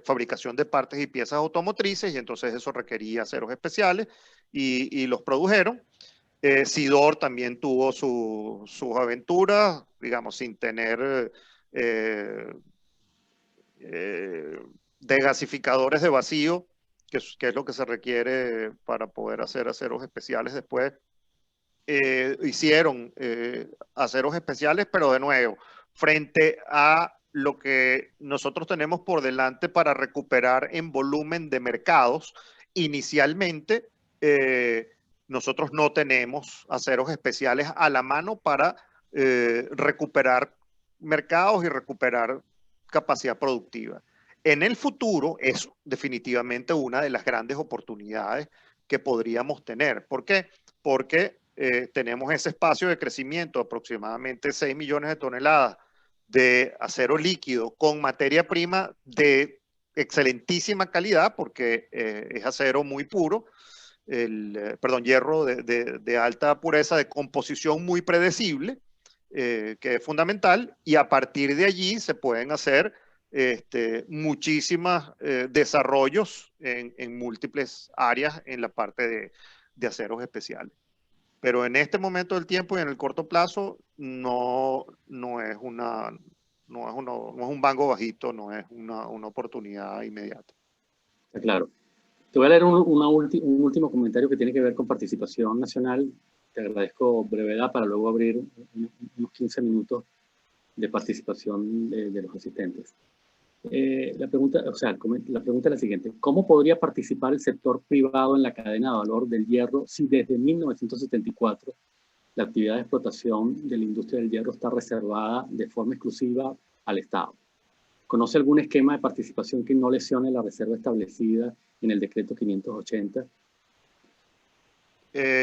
fabricación de partes y piezas automotrices y entonces eso requería aceros especiales y los produjeron. Sidor también tuvo sus aventuras, digamos, sin tener desgasificadores de vacío, que es lo que se requiere para poder hacer aceros especiales después. Hicieron aceros especiales, pero de nuevo, frente a lo que nosotros tenemos por delante para recuperar en volumen de mercados, inicialmente nosotros no tenemos aceros especiales a la mano para recuperar mercados y recuperar capacidad productiva. En el futuro es definitivamente una de las grandes oportunidades que podríamos tener. ¿Por qué? Porque tenemos ese espacio de crecimiento, aproximadamente 6 millones de toneladas de acero líquido con materia prima de excelentísima calidad, porque es acero muy puro, hierro de alta pureza, de composición muy predecible, que es fundamental, y a partir de allí se pueden hacer muchísimos desarrollos en múltiples áreas en la parte de aceros especiales. Pero en este momento del tiempo y en el corto plazo no es un banco bajito, no es una oportunidad inmediata. Claro. Te voy a leer un último comentario que tiene que ver con participación nacional. Te agradezco brevedad para luego abrir unos 15 minutos de participación de los asistentes. La pregunta es la siguiente. ¿Cómo podría participar el sector privado en la cadena de valor del hierro si desde 1974 la actividad de explotación de la industria del hierro está reservada de forma exclusiva al Estado? ¿Conoce algún esquema de participación que no lesione la reserva establecida en el decreto 580?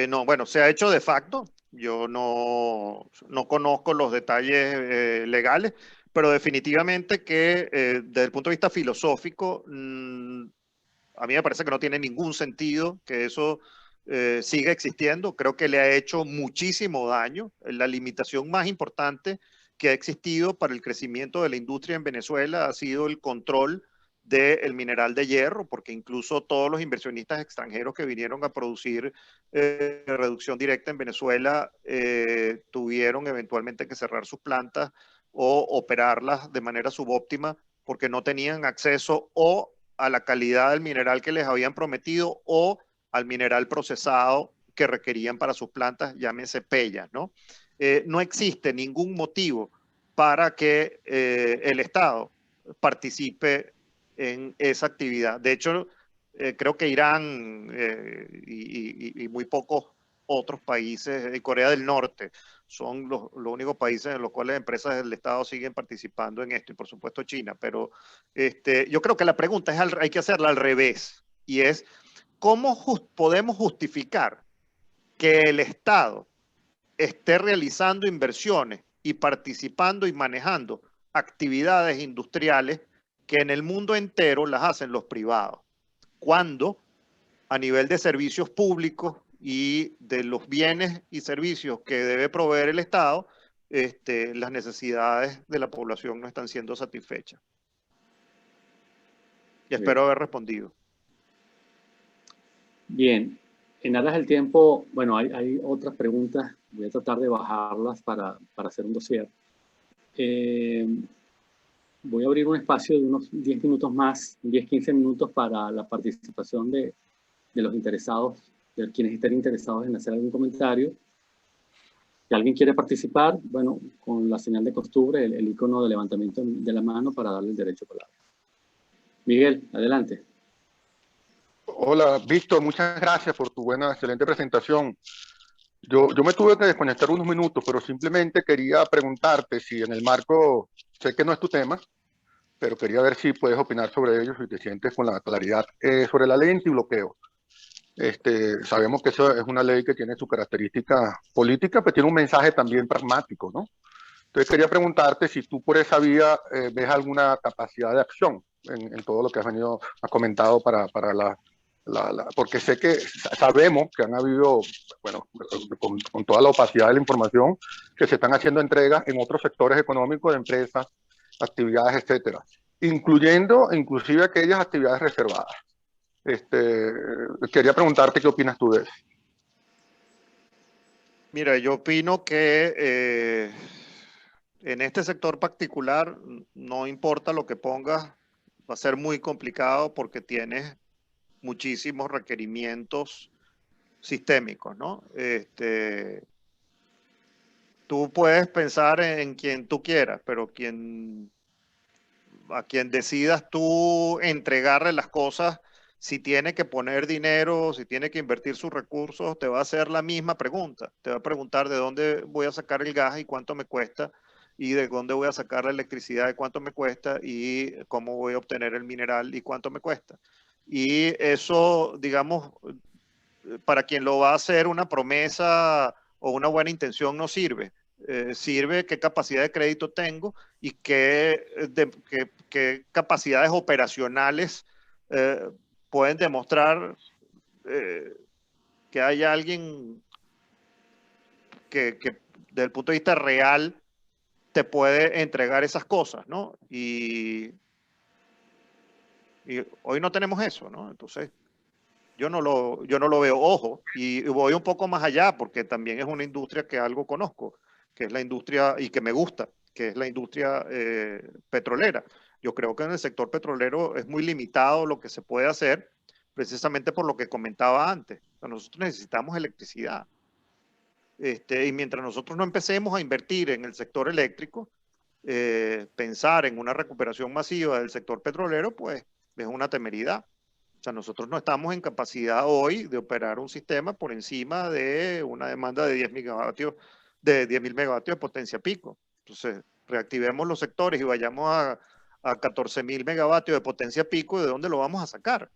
No, bueno, se ha hecho de facto. Yo no conozco los detalles legales, pero definitivamente que desde el punto de vista filosófico, a mí me parece que no tiene ningún sentido que eso siga existiendo. Creo que le ha hecho muchísimo daño. La limitación más importante que ha existido para el crecimiento de la industria en Venezuela ha sido el control del mineral de hierro, porque incluso todos los inversionistas extranjeros que vinieron a producir reducción directa en Venezuela tuvieron eventualmente que cerrar sus plantas o operarlas de manera subóptima porque no tenían acceso o a la calidad del mineral que les habían prometido o al mineral procesado que requerían para sus plantas, llámese pellas, ¿no? No existe ningún motivo para que el Estado participe en esa actividad. De hecho, creo que Irán y muy pocos otros países, Corea del Norte, son los únicos países en los cuales empresas del Estado siguen participando en esto, y por supuesto China. Pero yo creo que la pregunta hay que hacerla al revés, y es, ¿cómo podemos justificar que el Estado esté realizando inversiones y participando y manejando actividades industriales que en el mundo entero las hacen los privados, cuando a nivel de servicios públicos y de los bienes y servicios que debe proveer el Estado, las necesidades de la población no están siendo satisfechas? Y espero haber respondido. Bien, en aras del tiempo, bueno, hay otras preguntas, voy a tratar de bajarlas para hacer un dossier. Voy a abrir un espacio de unos 10 minutos más, 10-15 minutos para la participación de los interesados, de quienes estén interesados en hacer algún comentario. Si alguien quiere participar, bueno, con la señal de costumbre, el icono de levantamiento de la mano para darle el derecho a palabra. Miguel, adelante. Hola, Víctor, muchas gracias por tu buena, excelente presentación. Yo me tuve que desconectar unos minutos, pero simplemente quería preguntarte si en el marco, sé que no es tu tema, pero quería ver si puedes opinar sobre ello, si te sientes con la claridad sobre la ley antibloqueo. Sabemos que eso es una ley que tiene su característica política, pero tiene un mensaje también pragmático, ¿no? Entonces quería preguntarte si tú por esa vía ves alguna capacidad de acción en todo lo que has comentado para porque sé que sabemos que han habido, bueno, con toda la opacidad de la información, que se están haciendo entregas en otros sectores económicos de empresas, actividades, etcétera, inclusive aquellas actividades reservadas. Quería preguntarte qué opinas tú de eso. Mira, yo opino que en este sector particular no importa lo que pongas, va a ser muy complicado porque tienes muchísimos requerimientos sistémicos, ¿no? Tú puedes pensar en quien tú quieras, pero a quien decidas tú entregarle las cosas, si tiene que poner dinero, si tiene que invertir sus recursos, te va a hacer la misma pregunta. Te va a preguntar de dónde voy a sacar el gas y cuánto me cuesta, y de dónde voy a sacar la electricidad y cuánto me cuesta, y cómo voy a obtener el mineral y cuánto me cuesta. Y eso, digamos, para quien lo va a hacer una promesa o una buena intención no sirve. Sirve qué capacidad de crédito tengo y qué capacidades operacionales pueden demostrar que hay alguien que desde el punto de vista real te puede entregar esas cosas, ¿no? Y hoy no tenemos eso, ¿no? Entonces, yo no lo veo. Ojo, y voy un poco más allá, porque también es una industria que algo conozco, que es la industria, y que me gusta, que es la industria petrolera. Yo creo que en el sector petrolero es muy limitado lo que se puede hacer, precisamente por lo que comentaba antes. O sea, nosotros necesitamos electricidad. Y mientras nosotros no empecemos a invertir en el sector eléctrico, pensar en una recuperación masiva del sector petrolero, pues es una temeridad. O sea, nosotros no estamos en capacidad hoy de operar un sistema por encima de una demanda de 10 megavatios, de 10.000 megavatios de potencia pico. Entonces, reactivemos los sectores y vayamos a 14.000 megavatios de potencia pico. ¿De dónde lo vamos a sacar?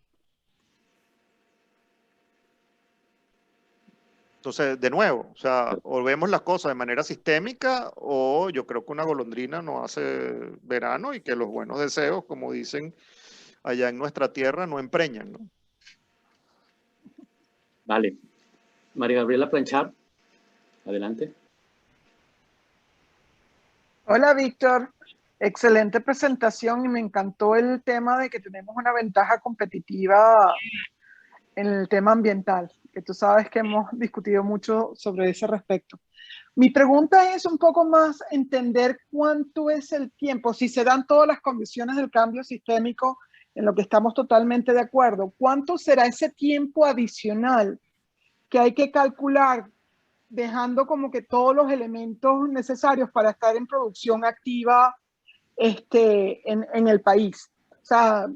Entonces, de nuevo, o sea, o vemos las cosas de manera sistémica, o yo creo que una golondrina no hace verano y que los buenos deseos, como dicen allá en nuestra tierra, no empreñan, ¿no? Vale. María Gabriela Planchard, adelante. Hola, Víctor. Excelente presentación y me encantó el tema de que tenemos una ventaja competitiva en el tema ambiental, que tú sabes que hemos discutido mucho sobre ese respecto. Mi pregunta es un poco más entender cuánto es el tiempo, si se dan todas las condiciones del cambio sistémico en lo que estamos totalmente de acuerdo, ¿cuánto será ese tiempo adicional que hay que calcular dejando como que todos los elementos necesarios para estar en producción activa en el país? O sea,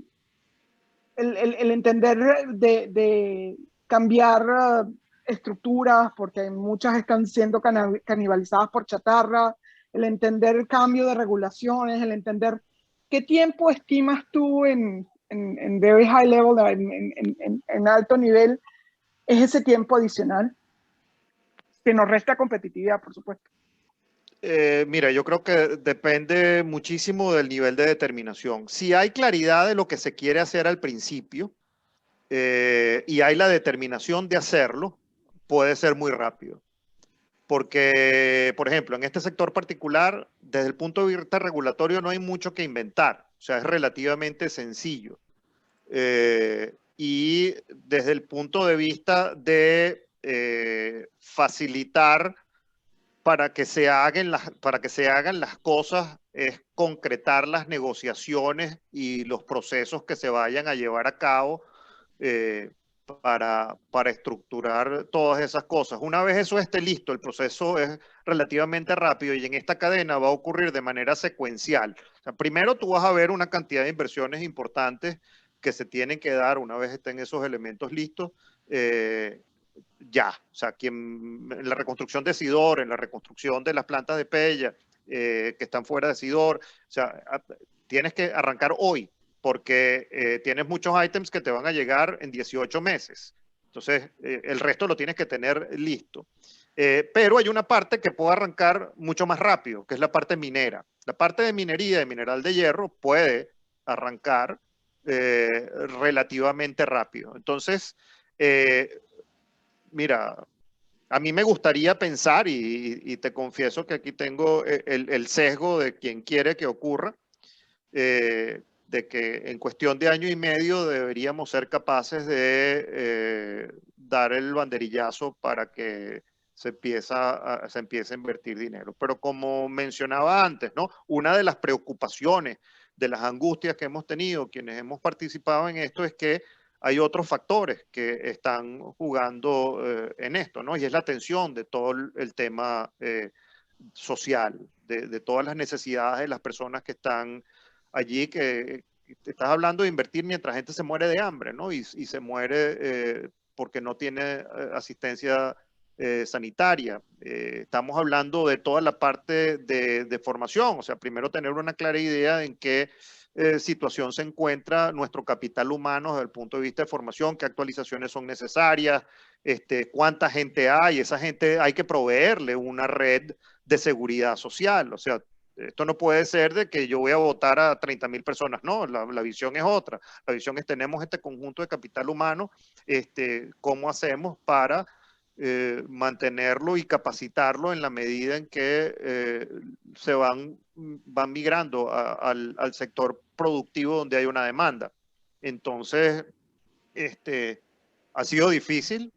el entender de cambiar estructuras, porque muchas están siendo canibalizadas por chatarra, el entender el cambio de regulaciones, el entender qué tiempo estimas tú en very high level, en alto nivel, es ese tiempo adicional que nos resta competitividad, por supuesto. Mira, yo creo que depende muchísimo del nivel de determinación. Si hay claridad de lo que se quiere hacer al principio y hay la determinación de hacerlo, puede ser muy rápido. Porque, por ejemplo, en este sector particular, desde el punto de vista regulatorio no hay mucho que inventar. O sea, es relativamente sencillo. Y desde el punto de vista de facilitar para que se hagan las cosas, es concretar las negociaciones y los procesos que se vayan a llevar a cabo para estructurar todas esas cosas. Una vez eso esté listo, el proceso es relativamente rápido y en esta cadena va a ocurrir de manera secuencial. O sea, primero tú vas a ver una cantidad de inversiones importantes que se tienen que dar una vez estén esos elementos listos. Ya, o sea, en la reconstrucción de Sidor, en la reconstrucción de las plantas de Pella que están fuera de Sidor, o sea, tienes que arrancar hoy porque tienes muchos ítems que te van a llegar en 18 meses. Entonces, el resto lo tienes que tener listo. Pero hay una parte que puede arrancar mucho más rápido, que es la parte minera. La parte de minería, de mineral de hierro, puede arrancar relativamente rápido. Entonces, mira, a mí me gustaría pensar, y te confieso que aquí tengo el sesgo de quien quiere que ocurra, de que en cuestión de año y medio deberíamos ser capaces de dar el banderillazo para que se empiece a invertir dinero. Pero como mencionaba antes, ¿no? Una de las preocupaciones, de las angustias que hemos tenido quienes hemos participado en esto es que hay otros factores que están jugando en esto, ¿no? Y es la atención de todo el tema social, de todas las necesidades de las personas que están allí, que estás hablando de invertir mientras gente se muere de hambre, ¿no? Y se muere porque no tiene asistencia sanitaria. Estamos hablando de toda la parte de formación, o sea, primero tener una clara idea en qué situación se encuentra nuestro capital humano desde el punto de vista de formación, qué actualizaciones son necesarias, cuánta gente hay, esa gente hay que proveerle una red de seguridad social, o sea, esto no puede ser de que yo voy a votar a 30.000 personas, no, la visión es otra, la visión es tenemos este conjunto de capital humano, ¿cómo hacemos para mantenerlo y capacitarlo en la medida en que se van migrando al sector productivo donde hay una demanda. Entonces, ha sido difícil.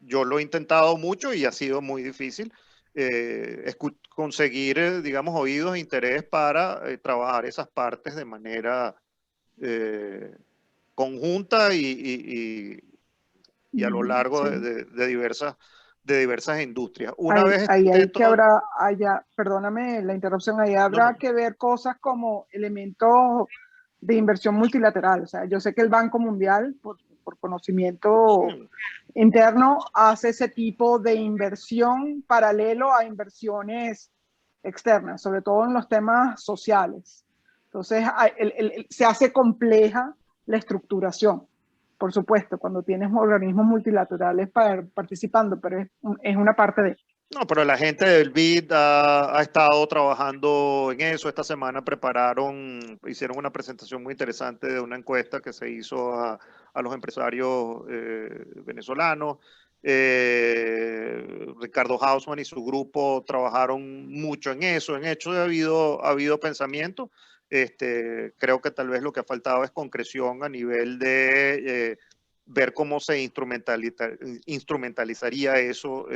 Yo lo he intentado mucho y ha sido muy difícil conseguir, digamos, oídos e interés para trabajar esas partes de manera conjunta y a lo largo Sí. de diversas industrias. Perdóname la interrupción, ahí habrá que ver cosas como elementos de inversión multilateral. O sea, yo sé que el Banco Mundial, por conocimiento interno, hace ese tipo de inversión paralelo a inversiones externas, sobre todo en los temas sociales. Entonces, se hace compleja la estructuración. Por supuesto, cuando tienes organismos multilaterales participando, pero es una parte de... No, pero la gente del BID ha estado trabajando en eso. Esta semana hicieron una presentación muy interesante de una encuesta que se hizo a los empresarios venezolanos. Ricardo Hausmann y su grupo trabajaron mucho en eso. En hecho, ha habido pensamiento. Creo que tal vez lo que ha faltado es concreción a nivel de ver cómo se instrumentalizaría eso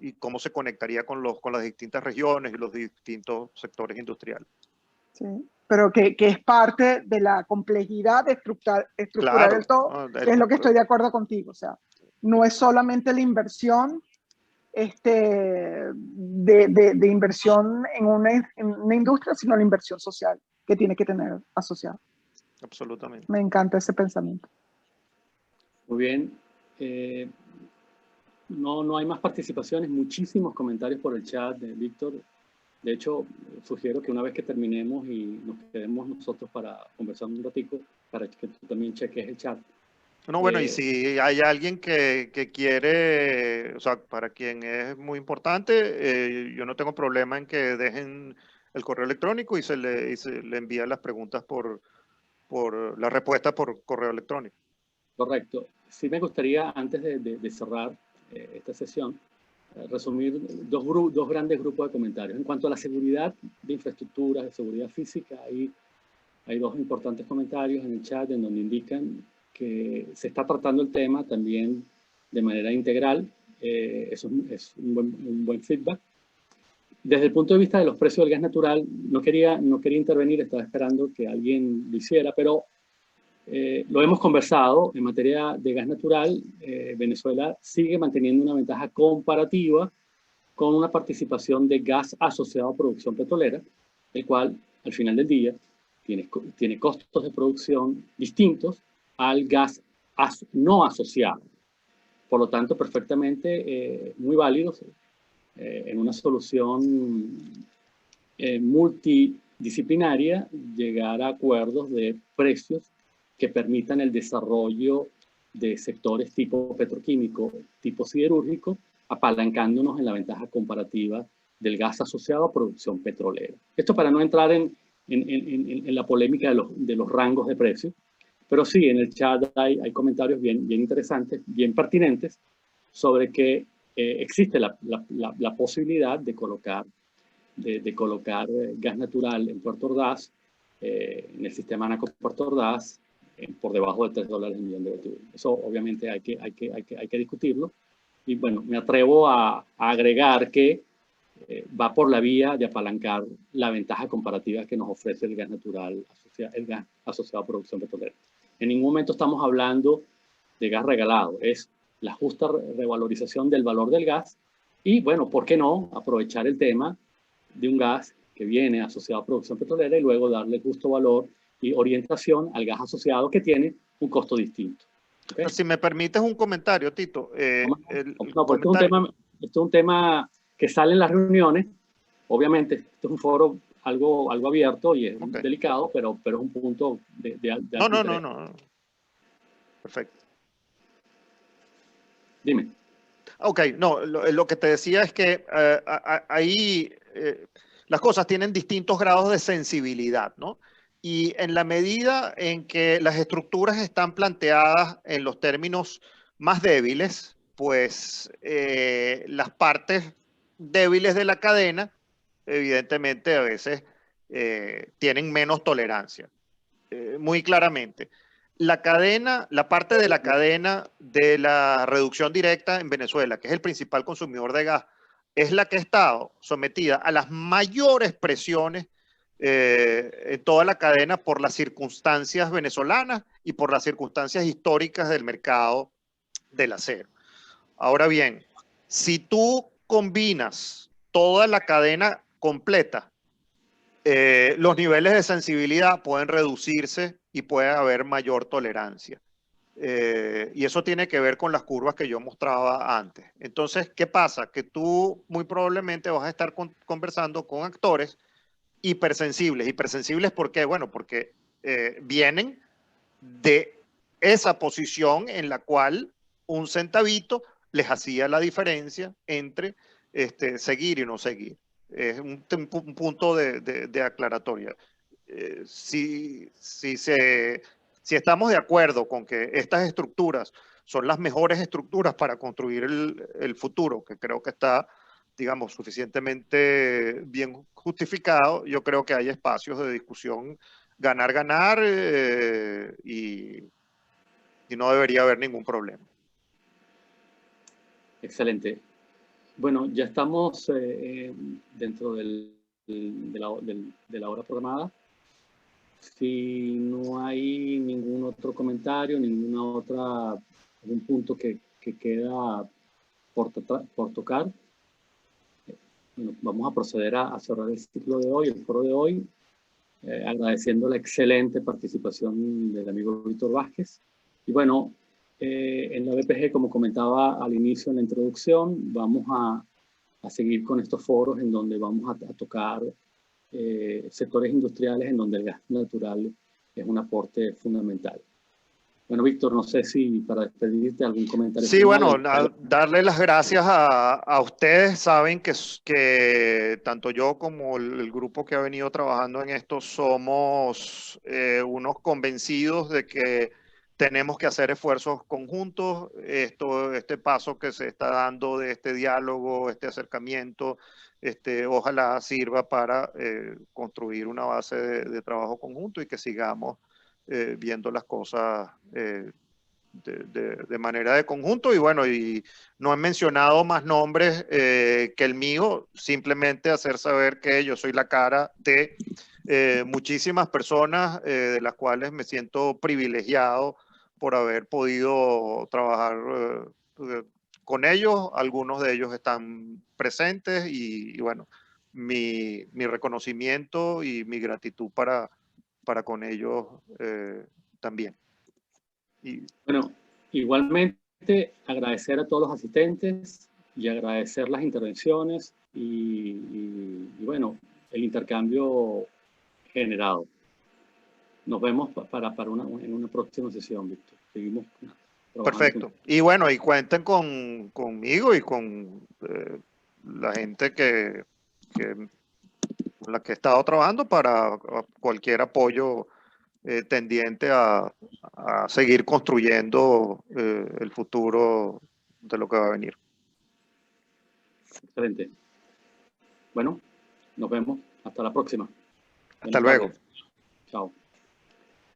y cómo se conectaría con las distintas regiones y los distintos sectores industriales. Sí, pero que es parte de la complejidad de estructurar Claro, el todo, que es lo que estoy de acuerdo contigo. O sea, no es solamente la inversión de inversión en una industria, sino la inversión social que tiene que tener asociada. Absolutamente. Me encanta ese pensamiento. Muy bien. No hay más participaciones, muchísimos comentarios por el chat de Víctor. De hecho, sugiero que una vez que terminemos y nos quedemos nosotros para conversar un ratico, para que tú también cheques el chat. No, bueno, y si hay alguien que quiere, o sea, para quien es muy importante, yo no tengo problema en que dejen el correo electrónico y se le envían las preguntas la respuesta por correo electrónico. Correcto. Sí me gustaría, antes de cerrar esta sesión, resumir dos grandes grupos de comentarios. En cuanto a la seguridad de infraestructuras, de seguridad física, hay dos importantes comentarios en el chat en donde indican que se está tratando el tema también de manera integral. Eso es un buen feedback. Desde el punto de vista de los precios del gas natural, no quería intervenir, estaba esperando que alguien lo hiciera, pero lo hemos conversado en materia de gas natural. Venezuela sigue manteniendo una ventaja comparativa con una participación de gas asociado a producción petrolera, el cual al final del día tiene costos de producción distintos al gas no asociado. Por lo tanto, perfectamente muy válidos en una solución multidisciplinaria llegar a acuerdos de precios que permitan el desarrollo de sectores tipo petroquímico, tipo siderúrgico, apalancándonos en la ventaja comparativa del gas asociado a producción petrolera. Esto para no entrar en la polémica de los rangos de precios, pero sí, en el chat hay comentarios bien interesantes, bien pertinentes, sobre que existe la posibilidad de colocar gas natural en Puerto Ordaz, en el sistema Anaco Puerto Ordaz, por debajo de $3 el millón de BTU. Eso obviamente hay que discutirlo. Y bueno, me atrevo a agregar que va por la vía de apalancar la ventaja comparativa que nos ofrece el gas natural, el gas asociado a producción petrolera. En ningún momento estamos hablando de gas regalado, es la justa revalorización del valor del gas y, bueno, ¿por qué no aprovechar el tema de un gas que viene asociado a producción petrolera y luego darle justo valor y orientación al gas asociado que tiene un costo distinto? ¿Okay? Si me permites un comentario, Tito. Esto es un tema que sale en las reuniones. Obviamente, esto es un foro algo abierto y es delicado, pero es un punto de alto interés. No. Perfecto. Dime. Ok, no, lo que te decía es que ahí las cosas tienen distintos grados de sensibilidad, ¿no? Y en la medida en que las estructuras están planteadas en los términos más débiles, pues las partes débiles de la cadena, evidentemente a veces tienen menos tolerancia. Muy claramente. La parte de la cadena de la reducción directa en Venezuela, que es el principal consumidor de gas, es la que ha estado sometida a las mayores presiones en toda la cadena por las circunstancias venezolanas y por las circunstancias históricas del mercado del acero. Ahora bien, si tú combinas toda la cadena completa, los niveles de sensibilidad pueden reducirse y puede haber mayor tolerancia. Y eso tiene que ver con las curvas que yo mostraba antes. Entonces, ¿qué pasa? Que tú muy probablemente vas a estar conversando con actores hipersensibles. ¿Hipersensibles por qué? Bueno, porque vienen de esa posición en la cual un centavito les hacía la diferencia entre seguir y no seguir. Es un punto de aclaratoria. Si estamos de acuerdo con que estas estructuras son las mejores estructuras para construir el futuro, que creo que está, digamos, suficientemente bien justificado, yo creo que hay espacios de discusión ganar, ganar y no debería haber ningún problema. Excelente. Bueno, ya estamos dentro de la hora programada. Si no hay ningún otro comentario, algún punto que queda por tocar, bueno, vamos a proceder a cerrar el ciclo de hoy, el foro de hoy, agradeciendo la excelente participación del amigo Víctor Vázquez. Y bueno, en la BPG, como comentaba al inicio en la introducción, vamos a seguir con estos foros en donde vamos a tocar sectores industriales en donde el gas natural es un aporte fundamental. Bueno, Víctor, no sé si para despedirte algún comentario. Sí, bueno, darle las gracias a ustedes. Saben que tanto yo como el grupo que ha venido trabajando en esto somos unos convencidos de que tenemos que hacer esfuerzos conjuntos. Este paso que se está dando de este diálogo, este acercamiento, ojalá sirva para construir una base de trabajo conjunto y que sigamos viendo las cosas de manera de conjunto. Y bueno, y no he mencionado más nombres que el mío, simplemente hacer saber que yo soy la cara de muchísimas personas de las cuales me siento privilegiado por haber podido trabajar con ellos. Algunos de ellos están presentes y bueno, mi reconocimiento y mi gratitud para con ellos también. Bueno, igualmente agradecer a todos los asistentes y agradecer las intervenciones y bueno, el intercambio generado. Nos vemos en una próxima sesión, Víctor. Seguimos trabajando. Perfecto. Y bueno, y cuenten conmigo y con la gente con la que he estado trabajando para cualquier apoyo tendiente a seguir construyendo el futuro de lo que va a venir. Excelente. Bueno, nos vemos. Hasta la próxima. Hasta luego. Chao.